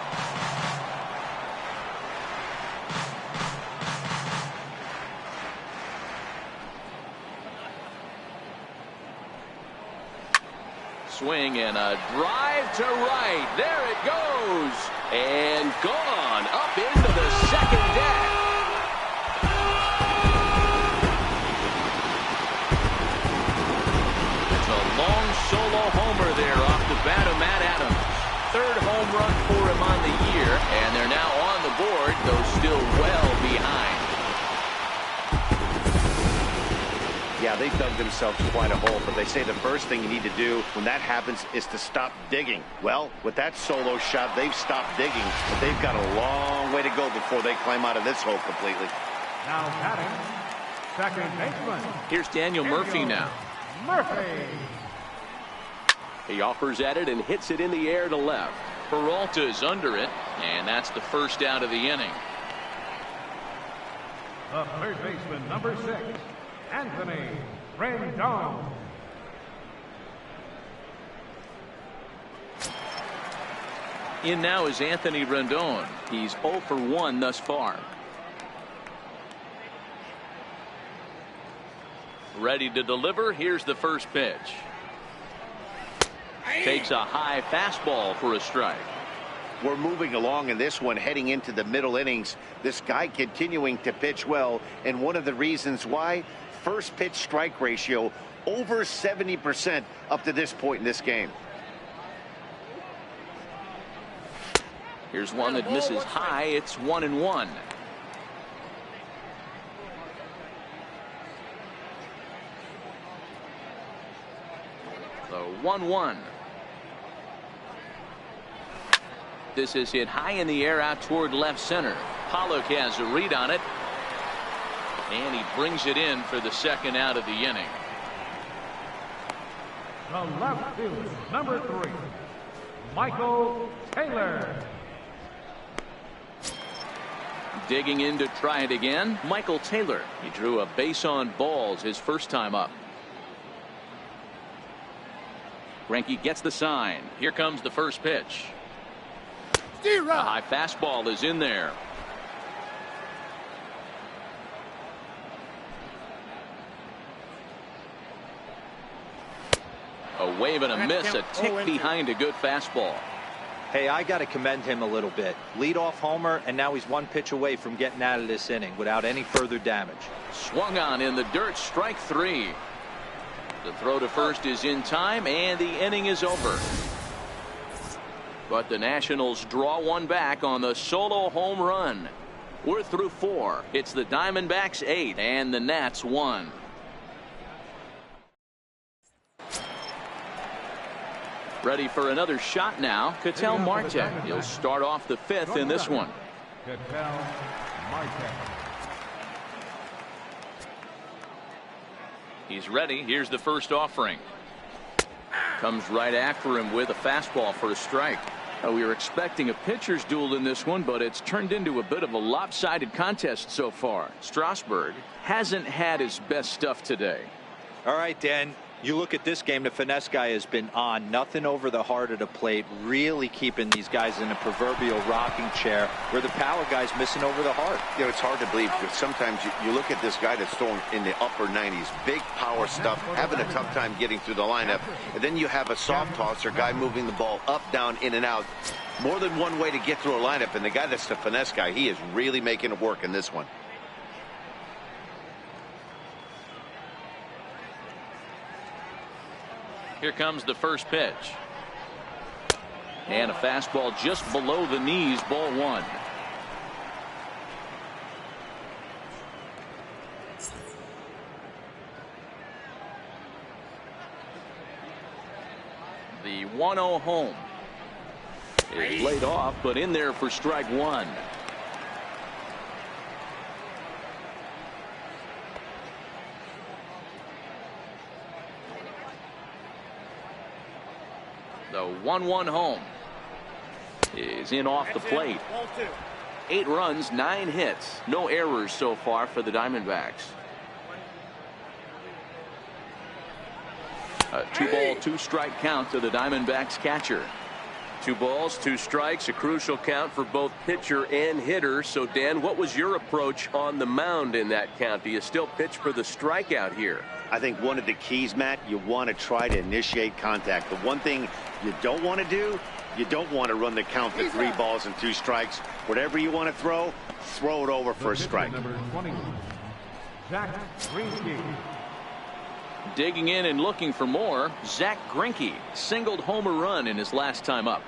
Swing and a drive to right. There it goes. And gone up into the second deck. Long solo homer there off the bat of Matt Adams. 3rd home run for him on the year, and they're now on the board, though still well behind. Yeah, they dug themselves quite a hole, but they say the first thing you need to do when that happens is to stop digging. Well, with that solo shot, they've stopped digging, but they've got a long way to go before they climb out of this hole completely. Now batting, second baseman. Here's Daniel Murphy now. Murphy. He offers at it and hits it in the air to left. Peralta's under it, and that's the first out of the inning. The third baseman, number 6, Anthony Rendon. In now is Anthony Rendon. He's 0 for 1 thus far. Ready to deliver. Here's the first pitch. Takes a high fastball for a strike. We're moving along in this one, heading into the middle innings. This guy continuing to pitch well, and one of the reasons why, first pitch strike ratio over 70% up to this point in this game. Here's one that misses high. It's 1-1. The 1-1. This is hit high in the air out toward left center. Pollock has a read on it, and he brings it in for the second out of the inning. The left fielder, number 3, Michael Taylor. Digging in to try it again, Michael Taylor. He drew a base on balls his first time up. Greinke gets the sign. Here comes the first pitch. A high fastball is in there. A wave and a miss, a tick behind a good fastball. Hey, I got to commend him a little bit. Leadoff homer, and now he's one pitch away from getting out of this inning without any further damage. Swung on in the dirt, strike 3. The throw to first is in time, and the inning is over. But the Nationals draw one back on the solo home run. We're through 4. It's the Diamondbacks 8 and the Nats 1. Ready for another shot now, Ketel Marte. He'll start off the 5th in this one. Ketel Marte. He's ready. Here's the first offering. Comes right after him with a fastball for a strike. We were expecting a pitcher's duel in this one, but it's turned into a bit of a lopsided contest so far. Strasburg hasn't had his best stuff today. All right, Dan. You look at this game, the finesse guy has been on. Nothing over the heart of the plate, really keeping these guys in a proverbial rocking chair, where the power guy's missing over the heart. You know, it's hard to believe, because sometimes you look at this guy that's throwing in the upper 90s, big power stuff, having a tough time getting through the lineup, and then you have a soft tosser guy moving the ball up, down, in and out. More than one way to get through a lineup, and the guy that's the finesse guy, he is really making it work in this one. Here comes the first pitch. And a fastball just below the knees, ball 1. The 1-0 home is laid off, but in there for strike 1. The 1-1 home is in off the plate. 8 runs, 9 hits, no errors so far for the Diamondbacks. A 2-ball, 2-strike count to the Diamondbacks catcher. 2 balls, 2 strikes, a crucial count for both pitcher and hitter. So, Dan, what was your approach on the mound in that count? Do you still pitch for the strikeout here? I think one of the keys, Matt, you want to try to initiate contact. The one thing you don't want to do, you don't want to run the count to 3 balls and 2 strikes. Whatever you want to throw it over for a strike. Number 20, Zach Greinke. Digging in and looking for more, Zach Greinke singled home a run in his last time up.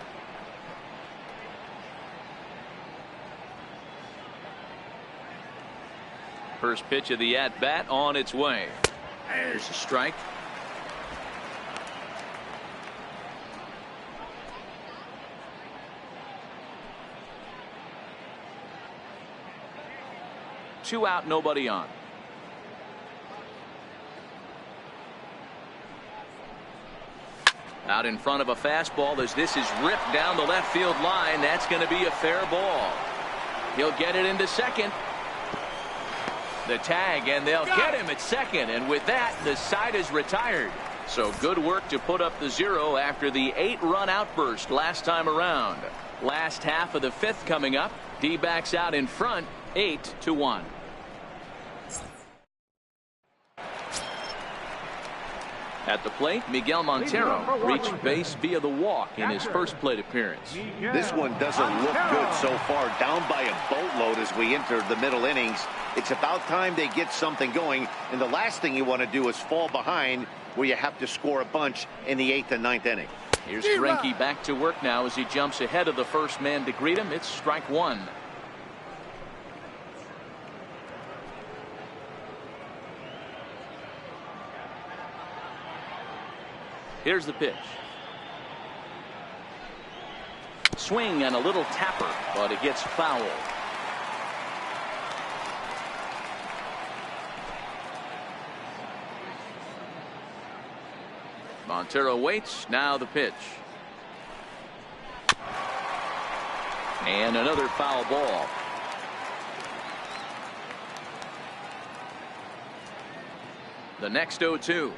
First pitch of the at-bat on its way. Here's a strike. Two out, nobody on. Out in front of a fastball as this is ripped down the left field line. That's going to be a fair ball. He'll get it into second. The tag, and they'll get him at second. And with that, the side is retired. So good work to put up the 0 after the 8-run outburst last time around. Last half of the 5th coming up. D-backs out in front, 8-1. At the plate, Miguel Montero reached base via the walk in his first plate appearance. This one doesn't look good so far. Down by a boatload as we enter the middle innings. It's about time they get something going. And the last thing you want to do is fall behind where you have to score a bunch in the 8th and 9th inning. Here's Greinke back to work now as he jumps ahead of the first man to greet him. It's strike one. Here's the pitch. Swing and a little tapper, but it gets foul. Montero waits. Now the pitch. And another foul ball. The next 0-2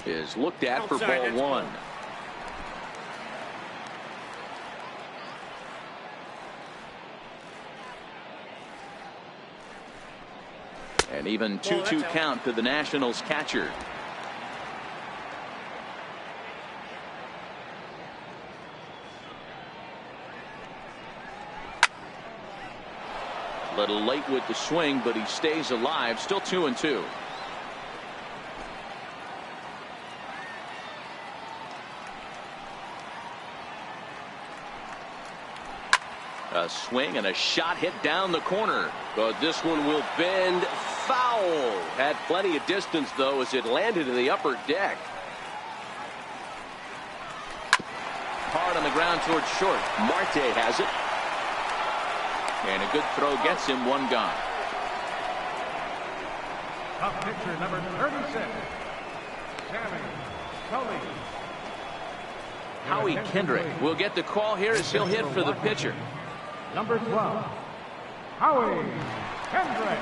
is looked at for ball one. An even 2-2 count to the Nationals catcher. A little late with the swing, but he stays alive. Still 2-2. A swing and a shot hit down the corner, but this one will bend foul. Had plenty of distance though as it landed in the upper deck. Hard on the ground towards short. Marte has it, and a good throw gets him one gone. Up pitcher number 36, Sammy Tully. Howie Kendrick will get the call here as he'll hit for the pitcher. Number 12, Howie Kendrick.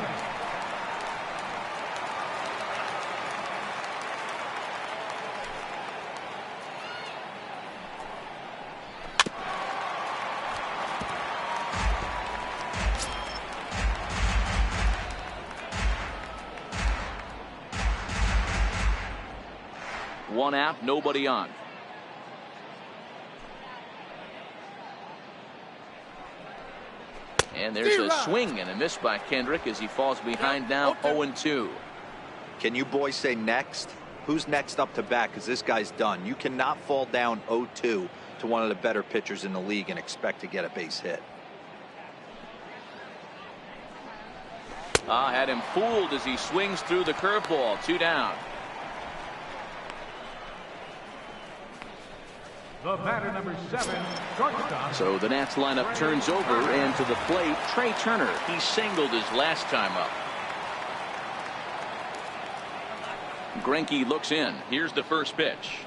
One out, nobody on. And there's a swing and a miss by Kendrick as he falls behind now 0-2. Can you boys say next? Who's next up to bat? Because this guy's done. You cannot fall down 0-2 to one of the better pitchers in the league and expect to get a base hit. Had him fooled as he swings through the curveball. 2 down. The batter number 7, shortstop. So the Nats lineup turns over, and to the plate, Trey Turner. He singled his last time up. Greinke looks in. Here's the first pitch.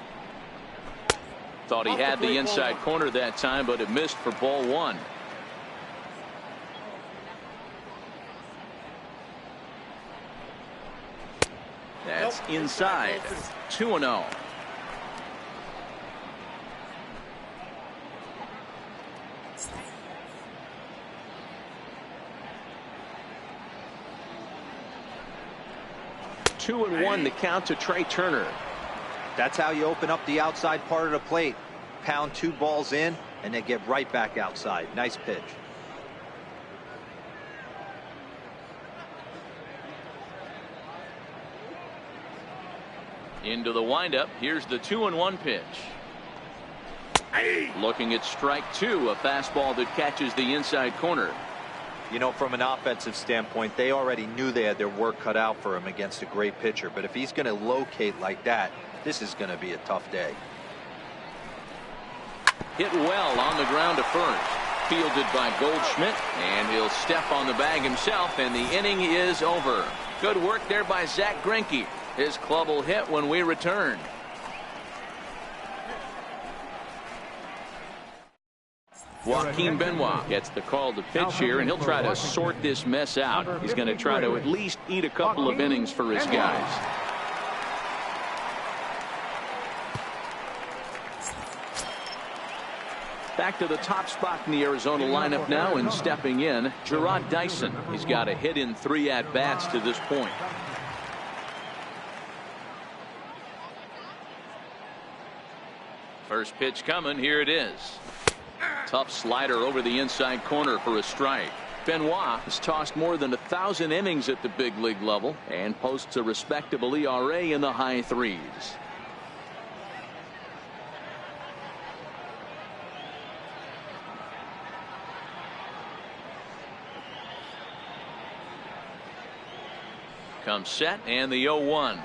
Thought he had the inside corner that time, but it missed for ball one. That's inside. 2-0. Two and one to count to Trey Turner. That's how you open up the outside part of the plate. Pound 2 balls in and then get right back outside. Nice pitch. Into the windup. Here's the 2-1 pitch. Looking at strike 2, a fastball that catches the inside corner. You know, from an offensive standpoint, they already knew they had their work cut out for him against a great pitcher. But if he's going to locate like that, this is going to be a tough day. Hit well on the ground to first. Fielded by Goldschmidt, and he'll step on the bag himself, and the inning is over. Good work there by Zach Greinke. His club will hit when we return. Joaquin Benoit gets the call to pitch here, and he'll try to sort this mess out. He's going to try to at least eat a couple of innings for his guys. Back to the top spot in the Arizona lineup now, and stepping in, Jarrod Dyson. He's got a hit in 3 at-bats to this point. First pitch coming. Here it is. Tough slider over the inside corner for a strike. Benoit has tossed more than 1,000 innings at the big league level and posts a respectable ERA in the high 3s. Comes set, and the 0-1.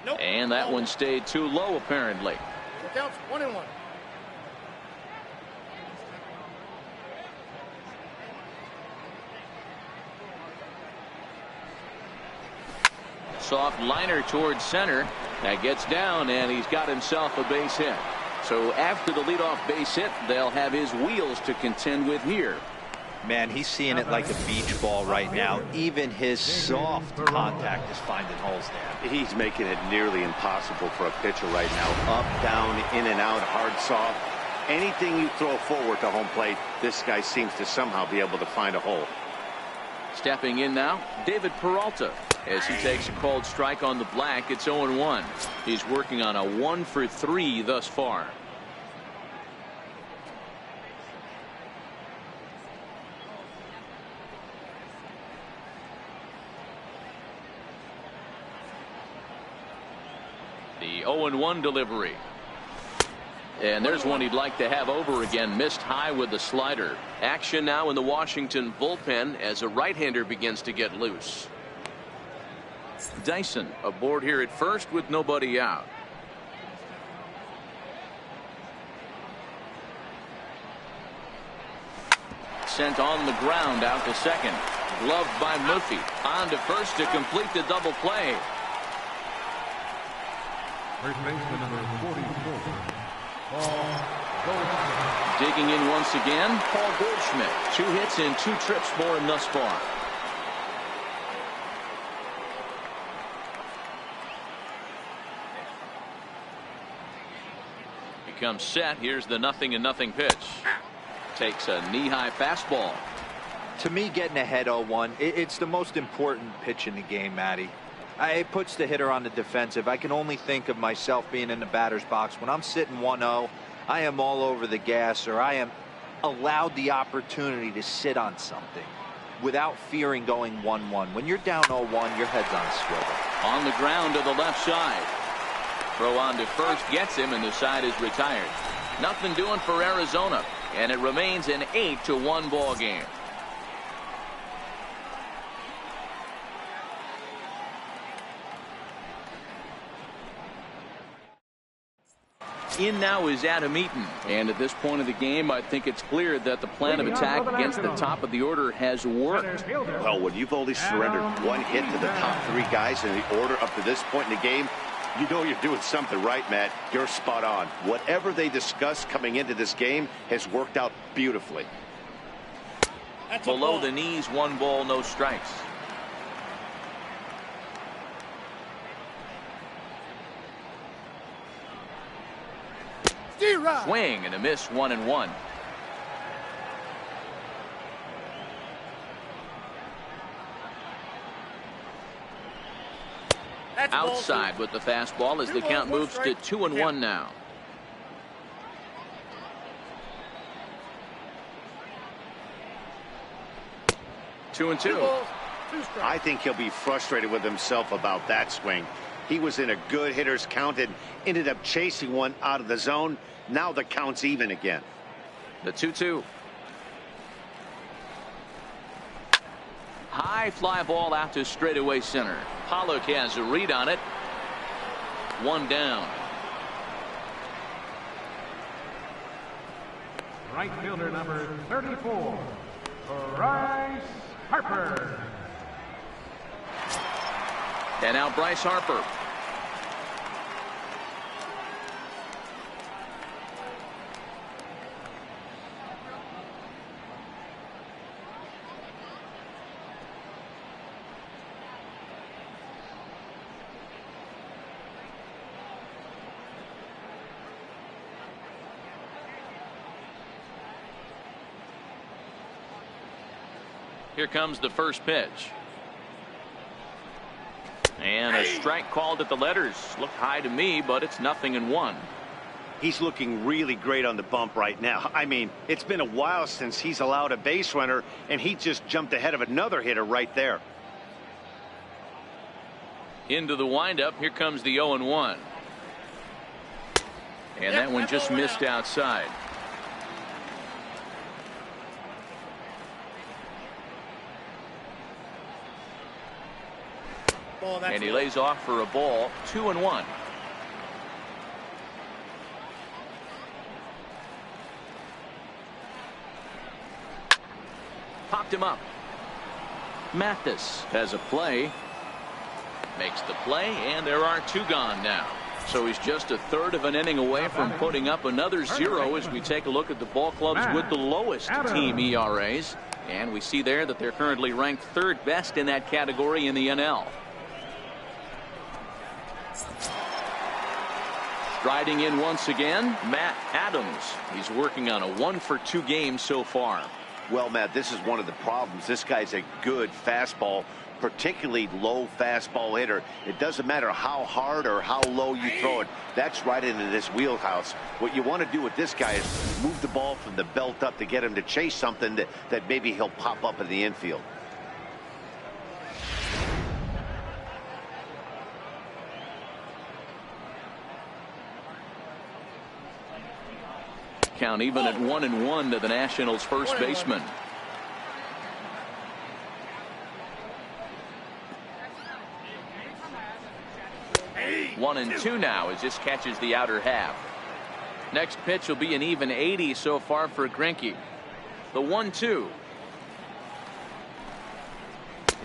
Nope. And that one stayed too low, apparently. The count's 1-1. Soft liner towards center. That gets down, and he's got himself a base hit. So after the leadoff base hit, they'll have his wheels to contend with here. Man, he's seeing it like a beach ball right now. Even his soft contact is finding holes there. He's making it nearly impossible for a pitcher right now. Up, down, in and out, hard, soft. Anything you throw forward to home plate, this guy seems to somehow be able to find a hole. Stepping in now, David Peralta. As he takes a called strike on the black, it's 0-1. He's working on a 1-for-3 thus far. The 0-1 delivery. And there's one he'd like to have over again. Missed high with the slider. Action now in the Washington bullpen as a right-hander begins to get loose. Dyson aboard here at first with nobody out. Sent on the ground out to second. Gloved by Murphy. On to first to complete the double play. First baseman number 44, Paul Goldschmidt. Digging in once again, Paul Goldschmidt. 2 hits and 2 trips for him thus far. He comes set. Here's the 0-0 pitch. Takes a knee-high fastball. To me, getting ahead 0-1, it's the most important pitch in the game, Matty. It puts the hitter on the defensive. I can only think of myself being in the batter's box. When I'm sitting 1-0, I am all over the gas, or I am allowed the opportunity to sit on something without fearing going 1-1. When you're down 0-1, your head's on a swivel. On the ground to the left side. Throw on to first gets him, and the side is retired. Nothing doing for Arizona, and it remains an 8-1 ball game. In now is Adam Eaton, and at this point of the game, I think it's clear that the plan of attack against the top of the order has worked. Well, when you've only surrendered 1 hit to the top 3 guys in the order up to this point in the game, you know you're doing something right, Matt. You're spot on. Whatever they discussed coming into this game has worked out beautifully. Below the knees, 1 ball, no strikes. Swing and a miss, 1-1. Outside with the fastball as the count moves to 2-1 now. Two and two. I think he'll be frustrated with himself about that swing. He was in a good hitter's count and ended up chasing one out of the zone. Now the count's even again. The 2-2. High fly ball out to straightaway center. Pollock has a read on it. One down. Right fielder number 34, Bryce Harper. And now Bryce Harper. Here comes the first pitch. And a strike called at the letters. Looked high to me, but it's 0-1. He's looking really great on the bump right now. I mean, it's been a while since he's allowed a base runner, and he just jumped ahead of another hitter right there. Into the windup. Here comes the 0-1. And that one just missed outside. And he lays off for a ball. 2-1. Popped him up. Mathis has a play. Makes the play, and there are 2 gone now. So he's just a third of an inning away from putting up another 0 as we take a look at the ball clubs with the lowest team ERAs. And we see there that they're currently ranked 3rd best in that category in the NL. Striding in once again, Matt Adams. He's working on a 1-for-2 game so far. Well, Matt, this is one of the problems. This guy's a good fastball, particularly low fastball hitter. It doesn't matter how hard or how low you throw it. That's right into this wheelhouse. What you want to do with this guy is move the ball from the belt up to get him to chase something that maybe he'll pop up in the infield. Count even at 1-1 to the Nationals' first baseman. Hey. 1-2 now as this catches the outer half. Next pitch will be an even 80 so far for Greinke. The 1-2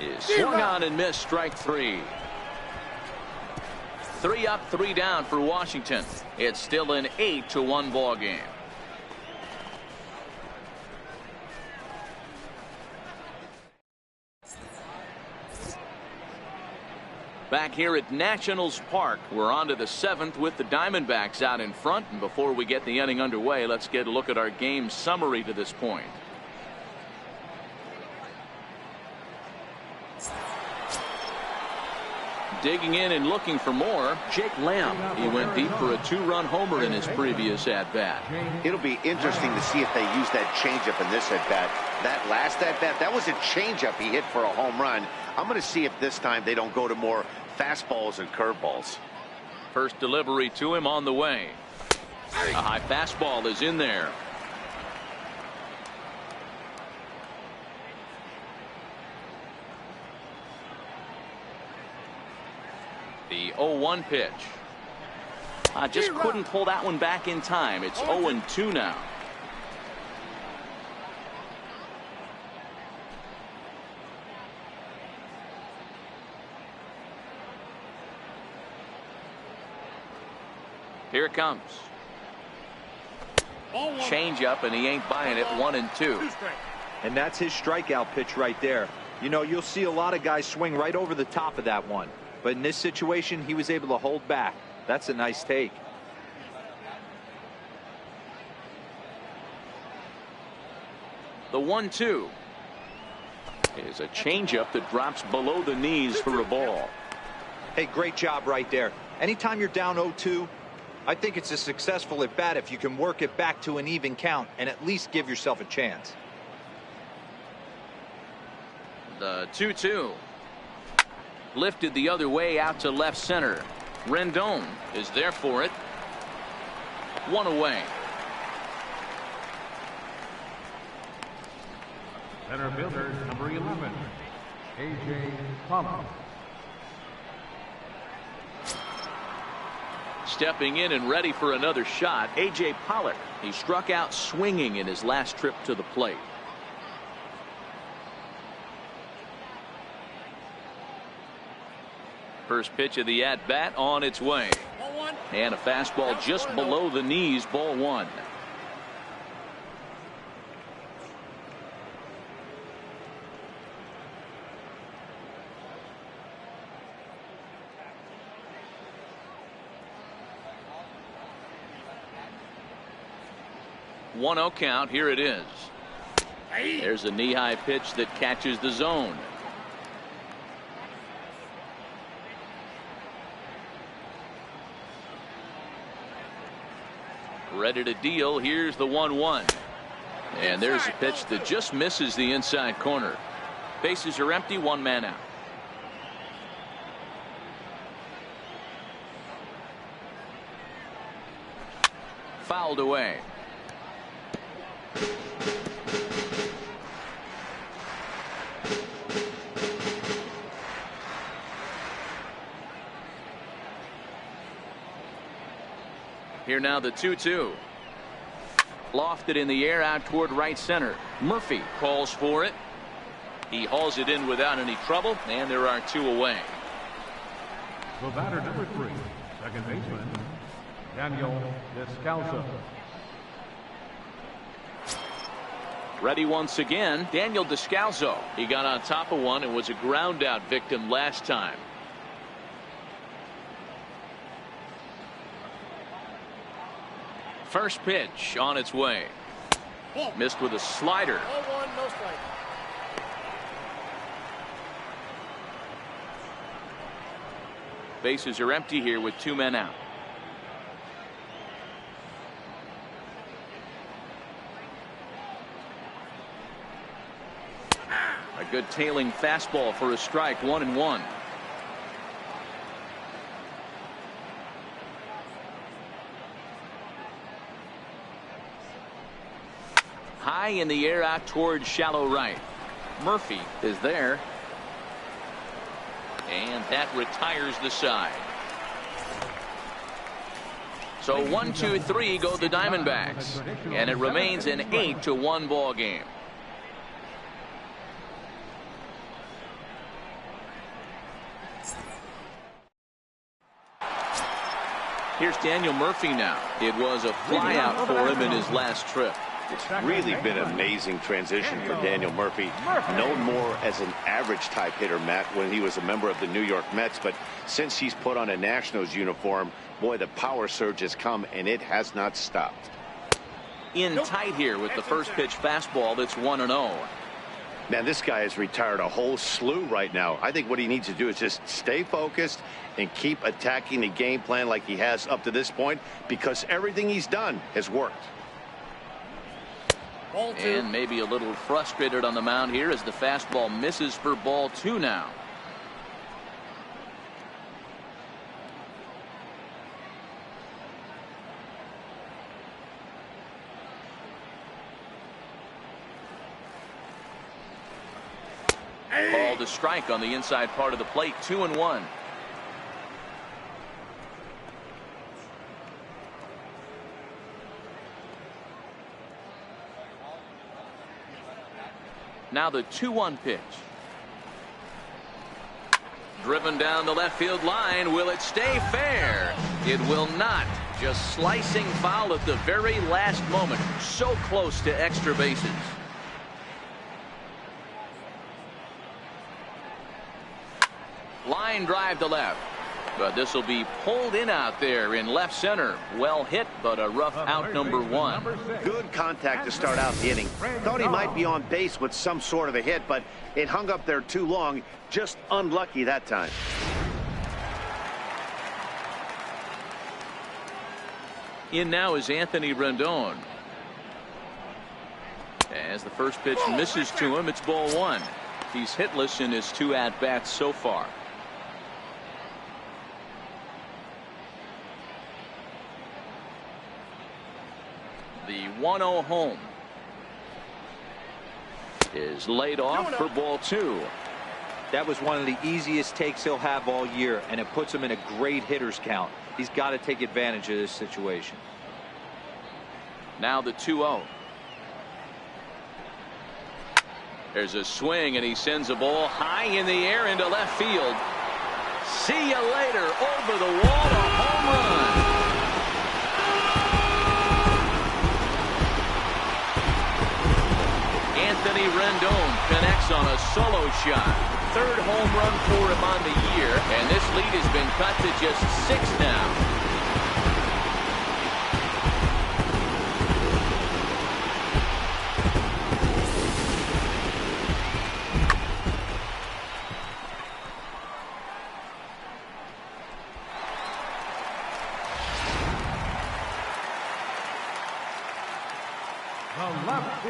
is swung on and missed. Strike 3. 3 up, 3 down for Washington. It's still an 8-1 ball game. Back here at Nationals Park, we're on to the 7th with the Diamondbacks out in front. And before we get the inning underway, let's get a look at our game summary to this point. Digging in and looking for more, Jake Lamb. He went deep for a 2-run homer in his previous at-bat. It'll be interesting to see if they use that changeup in this at-bat. That last at-bat, that was a changeup he hit for a home run. I'm going to see if this time they don't go to more fastballs and curveballs. First delivery to him on the way. A high fastball is in there. The 0-1 pitch. Just couldn't pull that one back in time. It's 0-2 now. Here it comes. Change up, and he ain't buying it. 1-2. And that's his strikeout pitch right there. You know, you'll see a lot of guys swing right over the top of that one. But in this situation, he was able to hold back. That's a nice take. The 1-2 is a changeup that drops below the knees for a ball. Hey, great job right there. Anytime you're down 0-2, I think it's a successful at bat if you can work it back to an even count and at least give yourself a chance. The 2-2 lifted the other way out to left center. Rendon is there for it. 1 away. Center fielder number 11, A.J. Thomas. Stepping in and ready for another shot, A.J. Pollock. He struck out swinging in his last trip to the plate. First pitch of the at-bat on its way. And a fastball just below the knees, ball one. One 0 count. Here it is. There's a knee-high pitch that catches the zone. Ready to deal. Here's the 1-1. And there's a pitch that just misses the inside corner. Bases are empty, one man out. Fouled away. Here now the 2-2. Lofted in the air out toward right center. Murphy calls for it. He hauls it in without any trouble, and there are two away. The batter number 3, second baseman, Daniel Descalso. Ready once again, Daniel Descalso. He got on top of one and was a ground out victim last time. First pitch on its way. Missed with a slider. 0-1, no strike. Bases are empty here with two men out. A good tailing fastball for a strike, 1-1. High in the air out towards shallow right. Murphy is there. And that retires the side. So 1-2-3 go the Diamondbacks. And it remains an 8-1 ball game. Here's Daniel Murphy now. It was a flyout for him in his last trip. It's really been an amazing transition for Daniel Murphy, known more as an average type hitter, Matt, when he was a member of the New York Mets. But since he's put on a Nationals uniform, boy, the power surge has come, and it has not stopped. In tight here with the first pitch fastball that's 1-0. Man, this guy has retired a whole slew right now. I think what he needs to do is just stay focused and keep attacking the game plan like he has up to this point, because everything he's done has worked. And maybe a little frustrated on the mound here as the fastball misses for ball 2 now. Called a strike on the inside part of the plate, 2-1. Now the 2-1 pitch. Driven down the left field line. Will it stay fair? It will not. Just slicing foul at the very last moment. So close to extra bases. Line drive to left. But this will be pulled in out there in left center. Well hit, but a rough out, number 1. Good contact to start out the inning. Thought he might be on base with some sort of a hit, but it hung up there too long. Just unlucky that time. In now is Anthony Rendon. As the first pitch misses to him, it's ball 1. He's hitless in his 2 at-bats so far. The 1-0 home is laid off for ball 2. That was one of the easiest takes he'll have all year, and it puts him in a great hitter's count. He's got to take advantage of this situation. Now the 2-0. There's a swing, and he sends a ball high in the air into left field. See you later. Over the wall, a home run. Anthony Rendon connects on a solo shot. Third home run for him on the year, and this lead has been cut to just 6 now.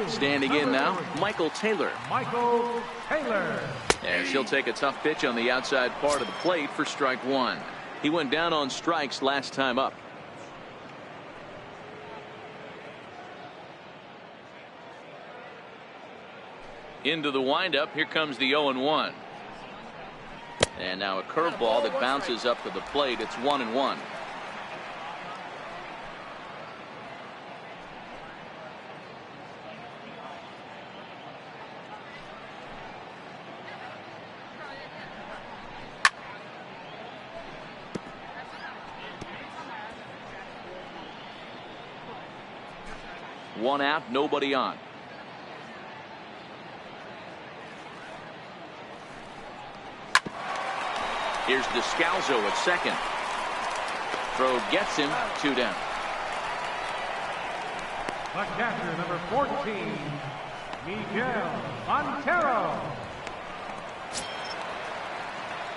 Standing in now, Michael Taylor. Michael Taylor. And she'll take a tough pitch on the outside part of the plate for strike 1. He went down on strikes last time up. Into the windup. Here comes the 0-1. And now a curveball that bounces up to the plate. It's 1-1. One out, nobody on. Here's Descalzo at second. Throw gets him, 2 down. The catcher, number 14, Miguel Montero.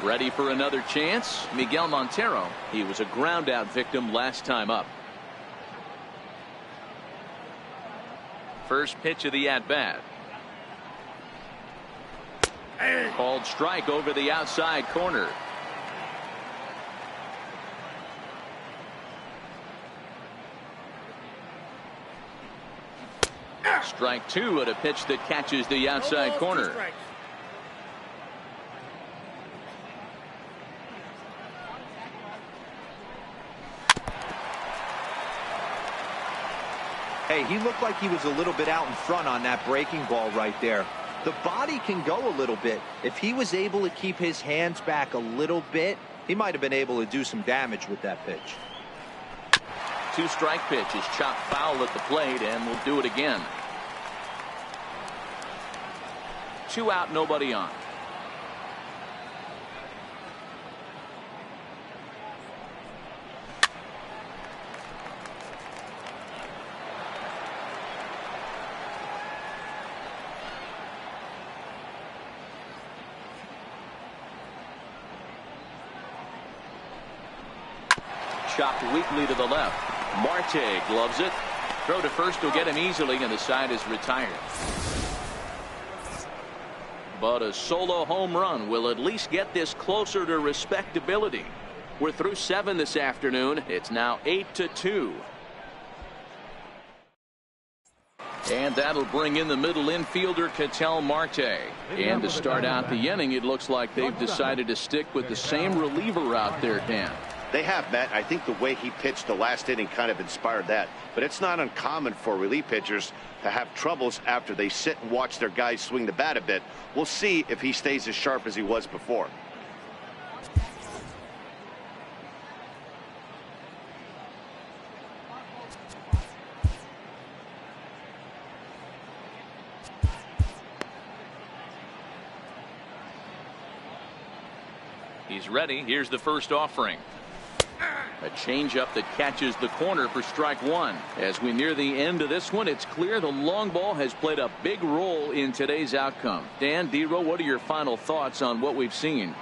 Ready for another chance? Miguel Montero. He was a ground out victim last time up. First pitch of the at-bat. Called strike over the outside corner. Strike 2 at a pitch that catches the outside corner. Hey, he looked like he was a little bit out in front on that breaking ball right there. The body can go a little bit. If he was able to keep his hands back a little bit, he might have been able to do some damage with that pitch. 2-strike pitch is chopped foul at the plate, and we'll do it again. 2 out, nobody on. Chopped weakly to the left. Marte gloves it. Throw to first will get him easily, and the side is retired. But a solo home run will at least get this closer to respectability. We're through 7 this afternoon. It's now 8-2. And that'll bring in the middle infielder, Ketel Marte. And to start out the inning, it looks like they've decided to stick with the same reliever out there, Dan. They have, Matt. I think the way he pitched the last inning kind of inspired that. But it's not uncommon for relief pitchers to have troubles after they sit and watch their guys swing the bat a bit. We'll see if he stays as sharp as he was before. He's ready. Here's the first offering. A changeup that catches the corner for strike 1. As we near the end of this one, it's clear the long ball has played a big role in today's outcome. Dan, D-Row, what are your final thoughts on what we've seen?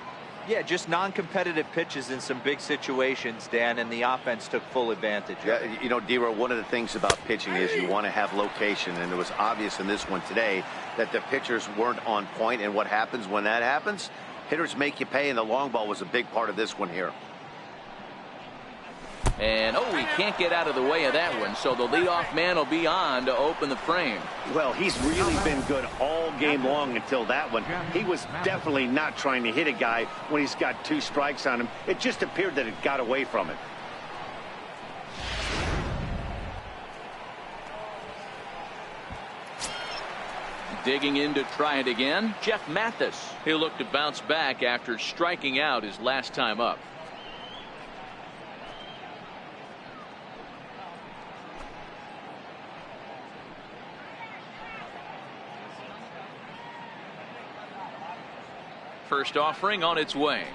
Yeah, just non-competitive pitches in some big situations, Dan, and the offense took full advantage. Yeah, you know, D-Row, one of the things about pitching is you want to have location, and it was obvious in this one today that the pitchers weren't on point, and what happens when that happens? Hitters make you pay, and the long ball was a big part of this one here. And, oh, he can't get out of the way of that one, so the leadoff man will be on to open the frame. Well, he's really been good all game long until that one. He was definitely not trying to hit a guy when he's got 2 strikes on him. It just appeared that it got away from him. Digging in to try it again, Jeff Mathis. He'll look to bounce back after striking out his last time up. First offering on its way.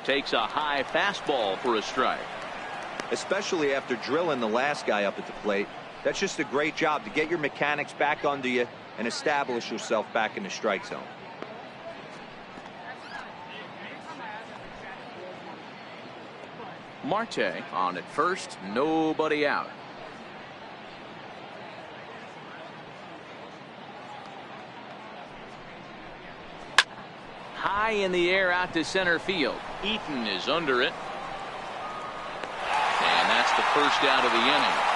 Takes a high fastball for a strike. Especially after drilling the last guy up at the plate. That's just a great job to get your mechanics back under you and establish yourself back in the strike zone. Marte on at first, nobody out. High in the air out to center field. Eaton is under it. And that's the first out of the inning.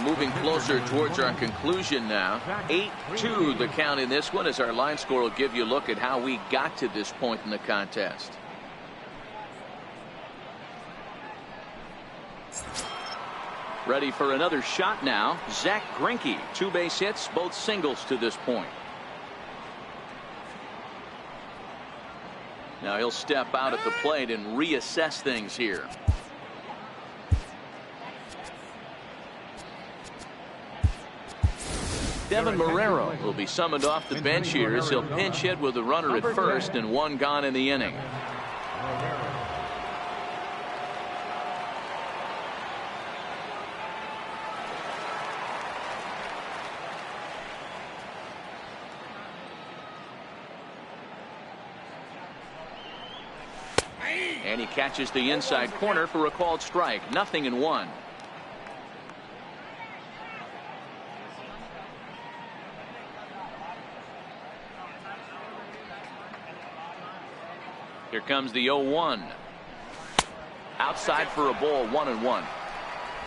Moving closer towards our conclusion now. 8-2 the count in this one, as our line score will give you a look at how we got to this point in the contest. Ready for another shot now. Zach Greinke, 2 base hits, both singles to this point. Now he'll step out at the plate and reassess things here. Devin Marrero will be summoned off the bench here as he'll pinch hit with a runner at first and 1 gone in the inning. And he catches the inside corner for a called strike. 0-1. Here comes the 0-1. Outside for a ball, 1-1.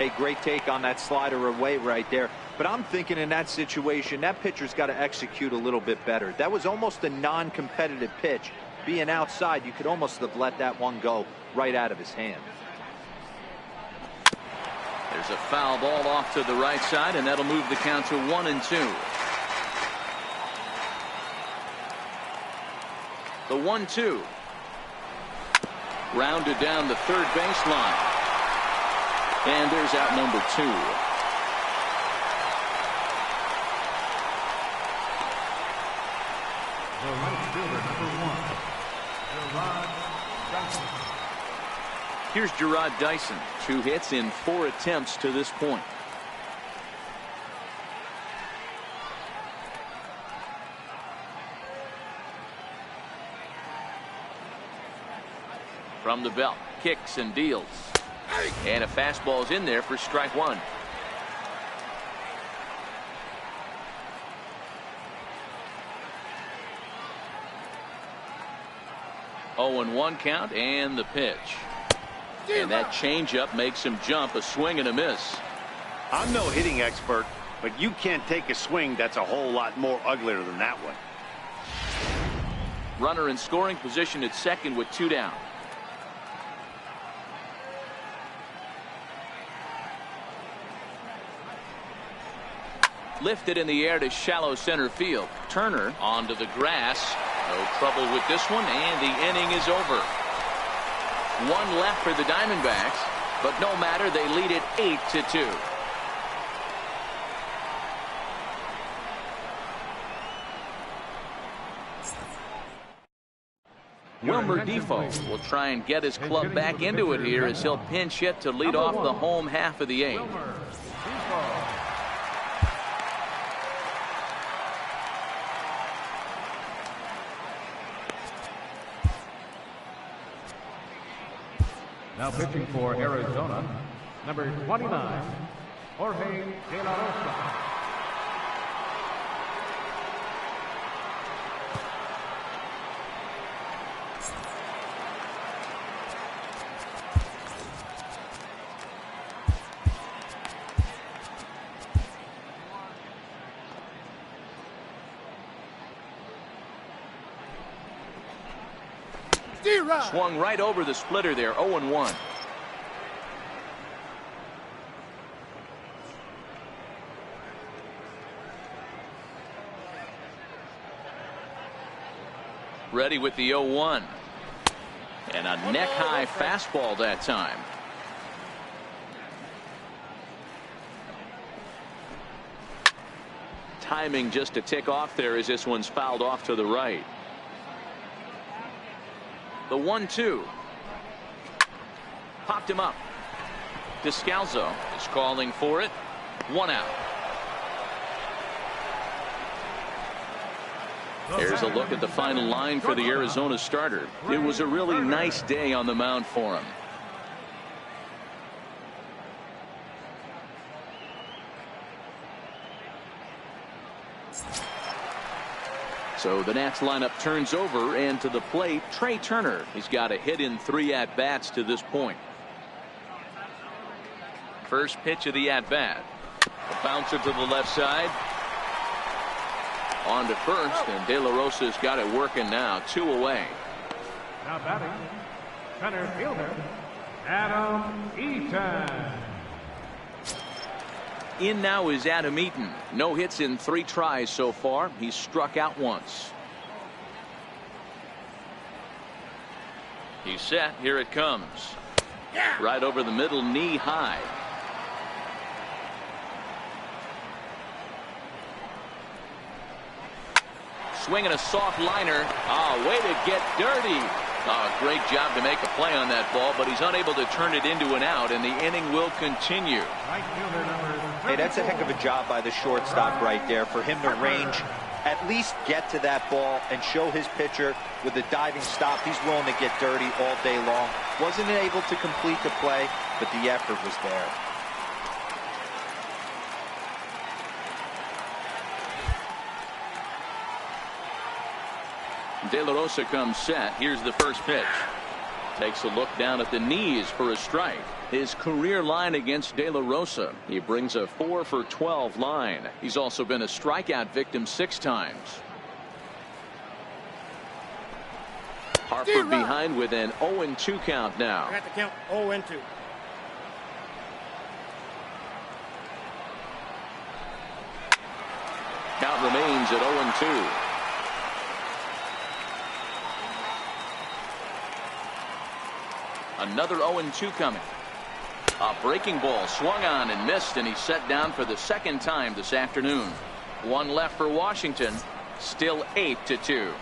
A great take on that slider away right there. But I'm thinking in that situation, that pitcher's got to execute a little bit better. That was almost a non-competitive pitch. Being outside, you could almost have let that one go right out of his hand. There's a foul ball off to the right side, and that'll move the count to 1-2. The 1-2. Rounded down the third baseline. And there's out number 2. The right fielder, number 1, Gerard Dyson. Here's Gerard Dyson. 2 hits in 4 attempts to this point. From the belt, kicks and deals. And a fastball's in there for strike 1. Oh, and 1 count, and the pitch. And that changeup makes him jump. A swing and a miss. I'm no hitting expert, but you can't take a swing that's a whole lot more uglier than that one. Runner in scoring position at second with 2 down. Lifted in the air to shallow center field. Turner onto the grass. No trouble with this one, and the inning is over. 1 left for the Diamondbacks, but no matter, they lead it 8-2. Wilmer Defoe will try and get his club back into it here as he'll pinch hit to lead off the home half of the 8th. Now pitching for Arizona, number 29, Jorge De La Rosa. Swung right over the splitter there, 0-1. Ready with the 0-1. And a neck-high fastball that time. Timing just to tick off there as this one's fouled off to the right. The 1-2. Popped him up. Descalzo is calling for it. 1 out. Here's a look at the final line for the Arizona starter. It was a really nice day on the mound for him. So the Nats lineup turns over, and to the plate, Trey Turner. He's got a hit in 3 at-bats to this point. First pitch of the at-bat. A bouncer to the left side. On to first, and De La Rosa's got it working now. 2 away. Now batting, center fielder, Adam Eaton. In now is Adam Eaton. No hits in 3 tries so far. He's struck out once. He's set. Here it comes. Right over the middle, knee high. Swinging a soft liner. Way to get dirty. Great job to make a play on that ball, but he's unable to turn it into an out, and the inning will continue. Hey, that's a heck of a job by the shortstop right there for him to range, at least get to that ball and show his pitcher with a diving stop. He's willing to get dirty all day long. Wasn't able to complete the play, but the effort was there. De La Rosa comes set. Here's the first pitch. Takes a look down at the knees for a strike. His career line against De La Rosa. He brings a 4 for 12 line. He's also been a strikeout victim 6 times. Harper behind with an 0-2 count now. I got to count 0-2. Count remains at 0-2. Another 0-2 coming. A breaking ball swung on and missed, and he's set down for the 2nd time this afternoon. 1 left for Washington. Still 8-2.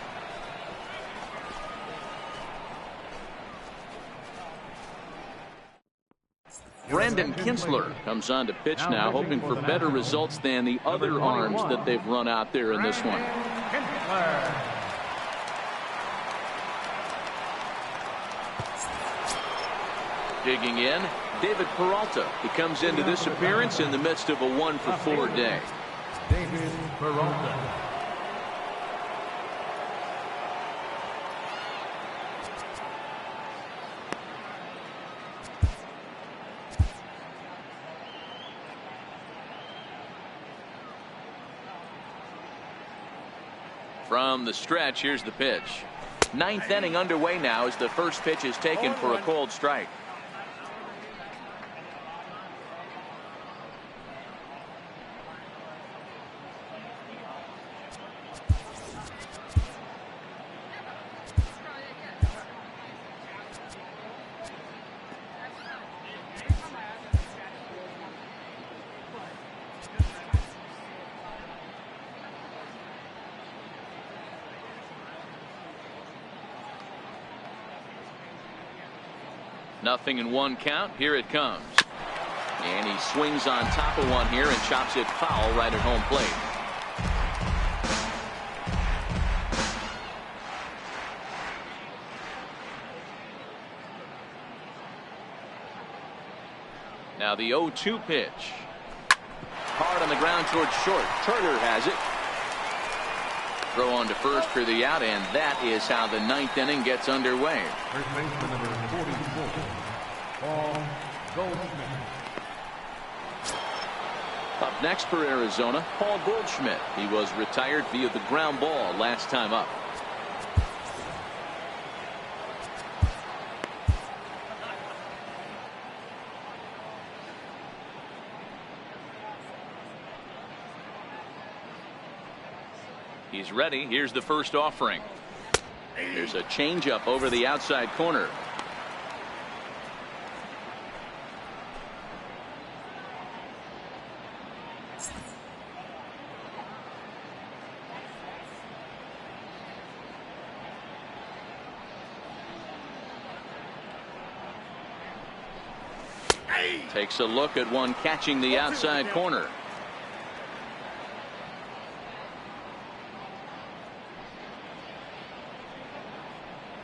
Brandon Kinsler comes on to pitch now, hoping for better results than the other arms that they've run out there in this one. Digging in, David Peralta. He comes into this appearance in the midst of a 1 for 4 day. David Peralta. From the stretch, here's the pitch. 9th inning underway now as the first pitch is taken for a cold strike. Nothing in 1 count. Here it comes. And he swings on top of one here and chops it foul right at home plate. Now the 0-2 pitch. Hard on the ground towards short. Turner has it. Throw on to first for the out, and that is how the 9th inning gets underway. First baseman number 44, Paul Goldschmidt. Up next for Arizona, Paul Goldschmidt. He was retired via the ground ball last time up. He's ready. Here's the first offering. There's a changeup over the outside corner. Takes a look at one catching the outside corner.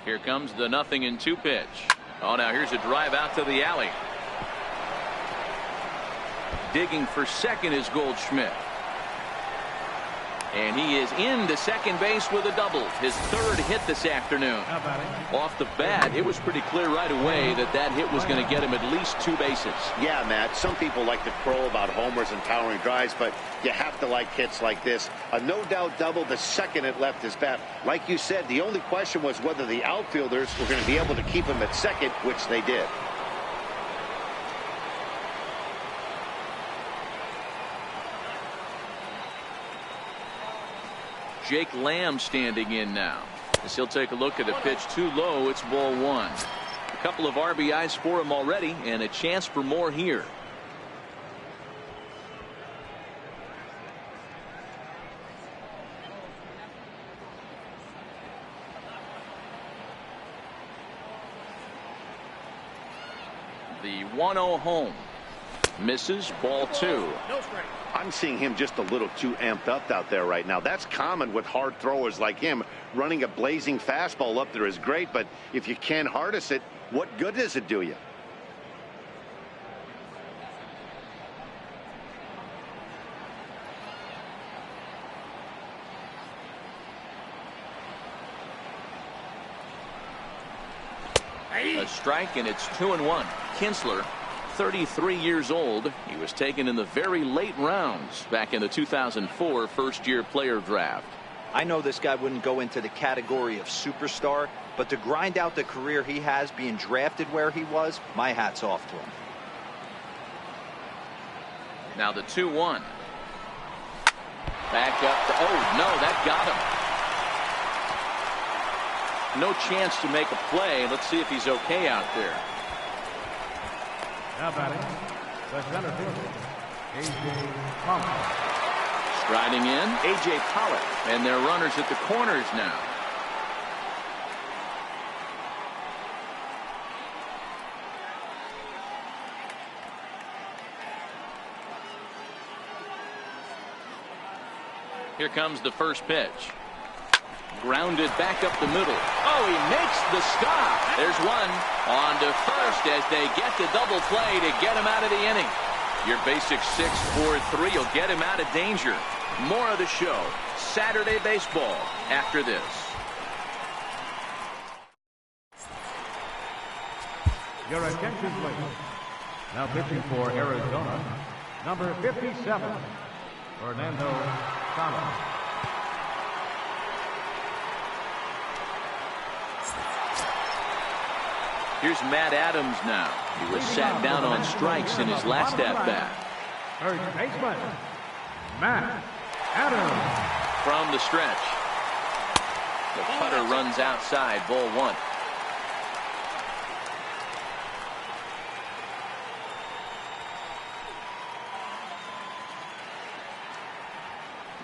Here comes the 0-2 pitch. Oh, now here's a drive out to the alley. Digging for second is Goldschmidt. And he is into second base with a double. His third hit this afternoon. Off the bat, it was pretty clear right away that that hit was going to get him at least 2 bases. Yeah, Matt, some people like to crow about homers and towering drives, but you have to like hits like this. A no-doubt double the second it left his bat. Like you said, the only question was whether the outfielders were going to be able to keep him at second, which they did. Jake Lamb standing in now as he'll take a look at the pitch. Too low. It's ball 1. A couple of RBIs for him already and a chance for more here. The 1-0 home misses. Ball 2. I'm seeing him just a little too amped up out there right now. That's common with hard throwers like him. Running a blazing fastball up there is great, but if you can't harness it, what good does it do you? A strike, and it's 2-1. Kinsler, 33 years old. He was taken in the very late rounds back in the 2004 first-year player draft. I know this guy wouldn't go into the category of superstar, but to grind out the career he has being drafted where he was, my hat's off to him. Now the 2-1. Back up. Oh, no, that got him. No chance to make a play. Let's see if he's okay out there. Now batting, the center fielder, A.J. Pollock. Striding in, A.J. Pollock. And they're runners at the corners now. Here comes the first pitch. Grounded back up the middle. Oh, he makes the stop. There's one. On to first as they get the double play to get him out of the inning. Your basic 6-4-3 will get him out of danger. More of the show. Saturday baseball after this. Your attention, please. Now pitching for Arizona, number 57, Fernando Salas. Here's Matt Adams now. He was sat down on strikes in his last at-bat. Third baseman, Matt Adams. From the stretch. The putter runs outside, ball 1.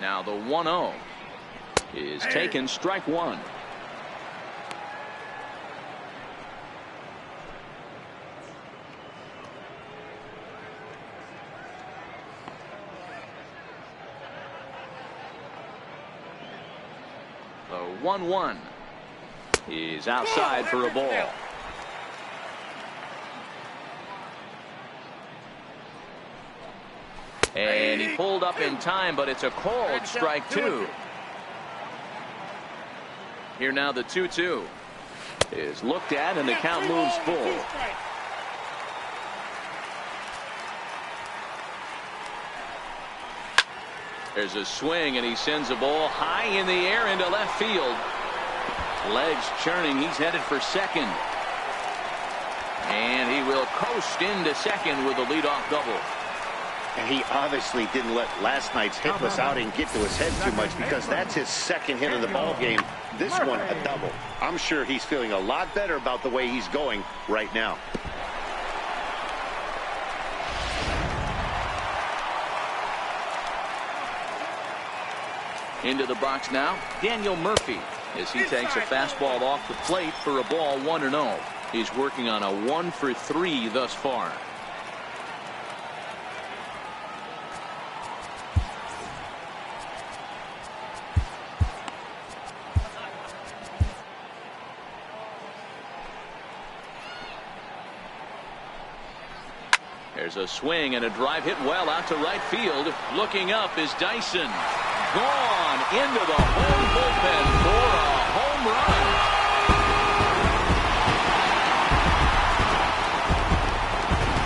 Now the 1-0 is taken, strike 1. The 1-1 is outside for a ball. And he pulled up in time, but it's a called strike 2. Here now the 2-2 is looked at, and the count moves full. There's a swing, and he sends a ball high in the air into left field. Legs churning. He's headed for second. And he will coast into second with a leadoff double. And he obviously didn't let last night's hitless outing get to his head too much, because that's his second hit of the ball game. This one a double. I'm sure he's feeling a lot better about the way he's going right now. Into the box now, Daniel Murphy, as he takes a fastball off the plate for a ball 1-0. He's working on a 1-for-3 thus far. There's a swing and a drive hit well out to right field. Looking up is Dyson. Gone into the home bullpen for a home run.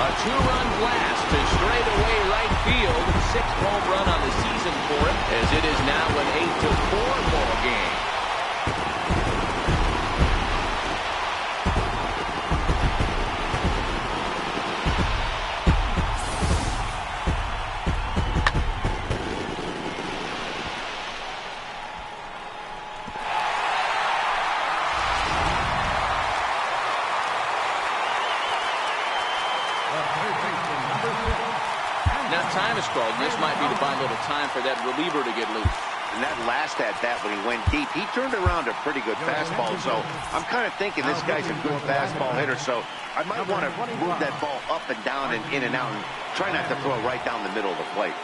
A two-run blast to straightaway right field. Sixth home run on the season for him, as it is now an 8-4 ball game. Time is called, and this might be to buy a little time for that reliever to get loose. And that last at-bat when he went deep, he turned around a pretty good fastball. So I'm kind of thinking this guy's a good fastball hitter. So I might want to move that ball up and down and in and out, and try not to throw it right down the middle of the plate.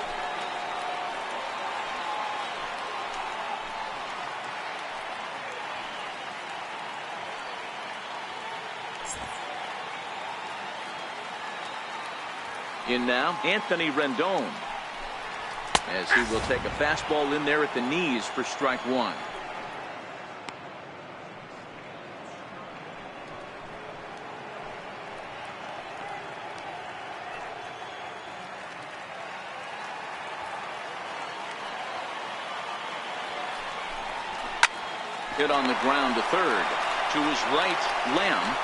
In now, Anthony Rendon, as he will take a fastball in there at the knees for strike one. Hit on the ground to third. To his right, Lamb.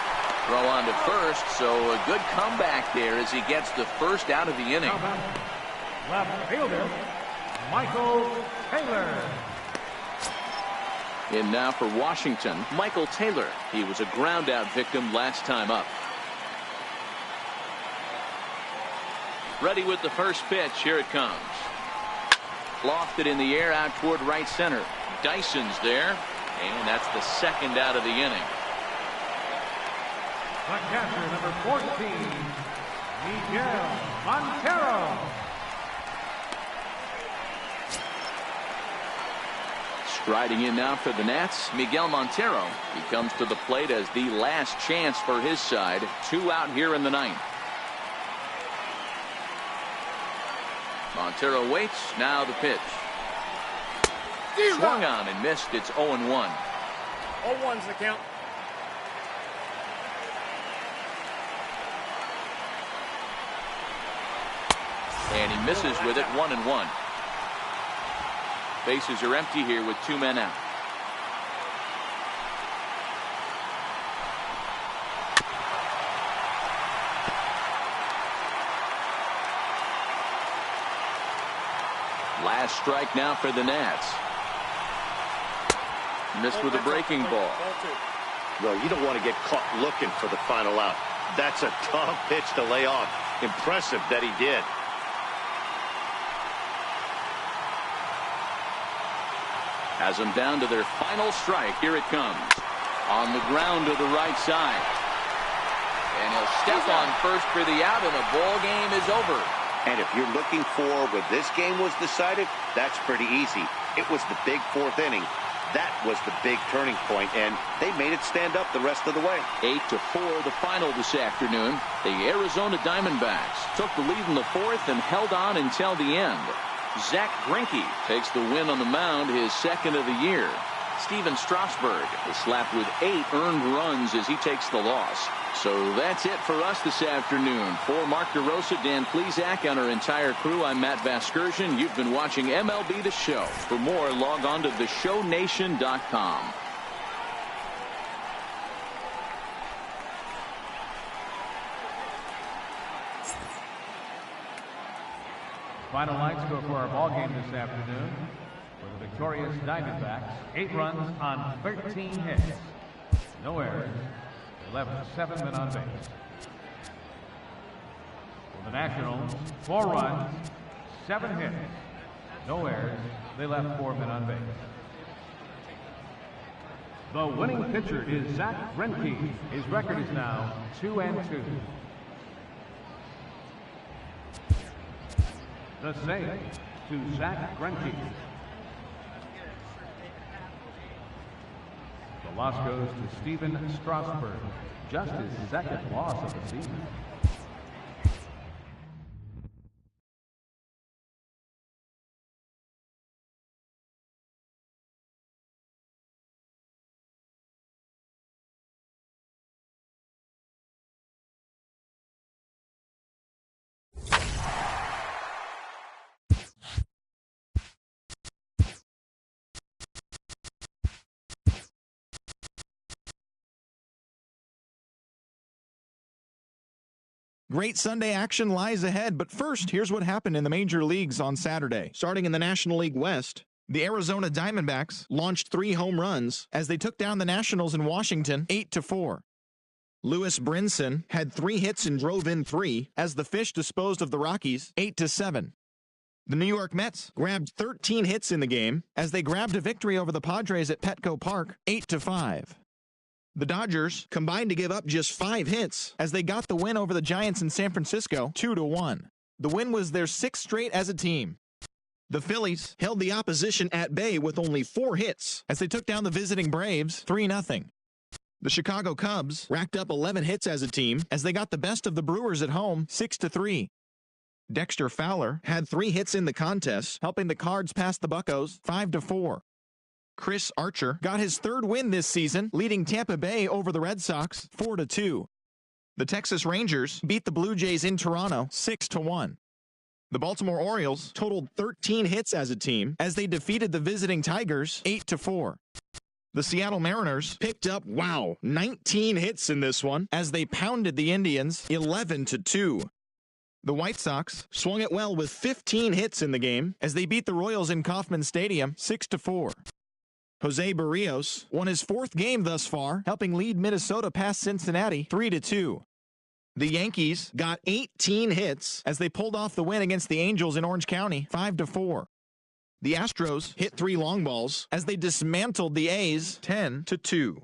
Throw on to first, so a good comeback there as he gets the first out of the inning. Left fielder, Michael Taylor. In now for Washington, Michael Taylor. He was a ground-out victim last time up. Ready with the first pitch. Here it comes. Lofted in the air out toward right center. Dyson's there, and that's the second out of the inning. The catcher, number 14, Miguel Montero. Striding in now for the Nats, Miguel Montero. He comes to the plate as the last chance for his side. 2 out here in the ninth. Montero waits. Now the pitch. Swung on and missed. It's 0-1. 0-1's the count. And he misses with it. 1-1. Bases are empty here with 2 men out. Last strike now for the Nats. Missed with a breaking ball. Well, you don't want to get caught looking for the final out. That's a tough pitch to lay off. Impressive that he did. Has them down to their final strike. Here it comes. On the ground to the right side. And he'll step on first for the out, and the ball game is over. And if you're looking for where this game was decided, that's pretty easy. It was the big 4th inning. That was the big turning point, and they made it stand up the rest of the way. 8-4 the final this afternoon. The Arizona Diamondbacks took the lead in the 4th and held on until the end. Zach Greinke takes the win on the mound, his 2nd of the year. Steven Strasburg is slapped with 8 earned runs as he takes the loss. So that's it for us this afternoon. For Mark DeRosa, Dan Plesac, and our entire crew, I'm Matt Vasgersian. You've been watching MLB The Show. For more, log on to theshownation.com. Final line score for our ball game this afternoon. For the victorious Diamondbacks, 8 runs on 13 hits. No errors. They left 7 men on base. For the Nationals, 4 runs, 7 hits. No errors. They left 4 men on base. The winning pitcher is Zach Greinke. His record is now 2-2. The save to Zach Greinke. The loss goes to Steven Strasburg, just his second loss of the season. Great Sunday action lies ahead, but first, here's what happened in the major leagues on Saturday. Starting in the National League West, the Arizona Diamondbacks launched 3 home runs as they took down the Nationals in Washington 8-4. Lewis Brinson had 3 hits and drove in 3 as the Fish disposed of the Rockies 8-7. The New York Mets grabbed 13 hits in the game as they grabbed a victory over the Padres at Petco Park 8-5. The Dodgers combined to give up just 5 hits as they got the win over the Giants in San Francisco 2-1. The win was their 6th straight as a team. The Phillies held the opposition at bay with only 4 hits as they took down the visiting Braves 3-0. The Chicago Cubs racked up 11 hits as a team as they got the best of the Brewers at home 6-3. Dexter Fowler had 3 hits in the contest, helping the Cards pass the Buccos 5-4. Chris Archer got his 3rd win this season, leading Tampa Bay over the Red Sox 4-2. The Texas Rangers beat the Blue Jays in Toronto 6-1. The Baltimore Orioles totaled 13 hits as a team as they defeated the visiting Tigers 8-4. The Seattle Mariners picked up, 19 hits in this one as they pounded the Indians 11-2. The White Sox swung it well with 15 hits in the game as they beat the Royals in Kauffman Stadium 6-4. Jose Barrios won his 4th game thus far, helping lead Minnesota past Cincinnati 3-2. The Yankees got 18 hits as they pulled off the win against the Angels in Orange County 5-4. The Astros hit 3 long balls as they dismantled the A's 10-2.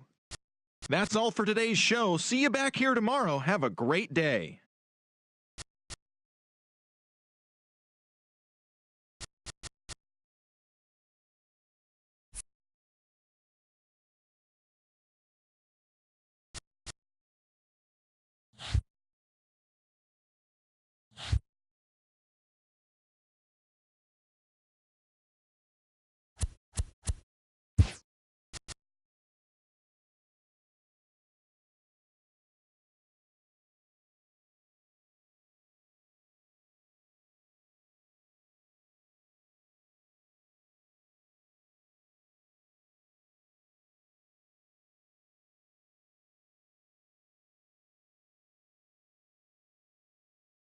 That's all for today's show. See you back here tomorrow. Have a great day.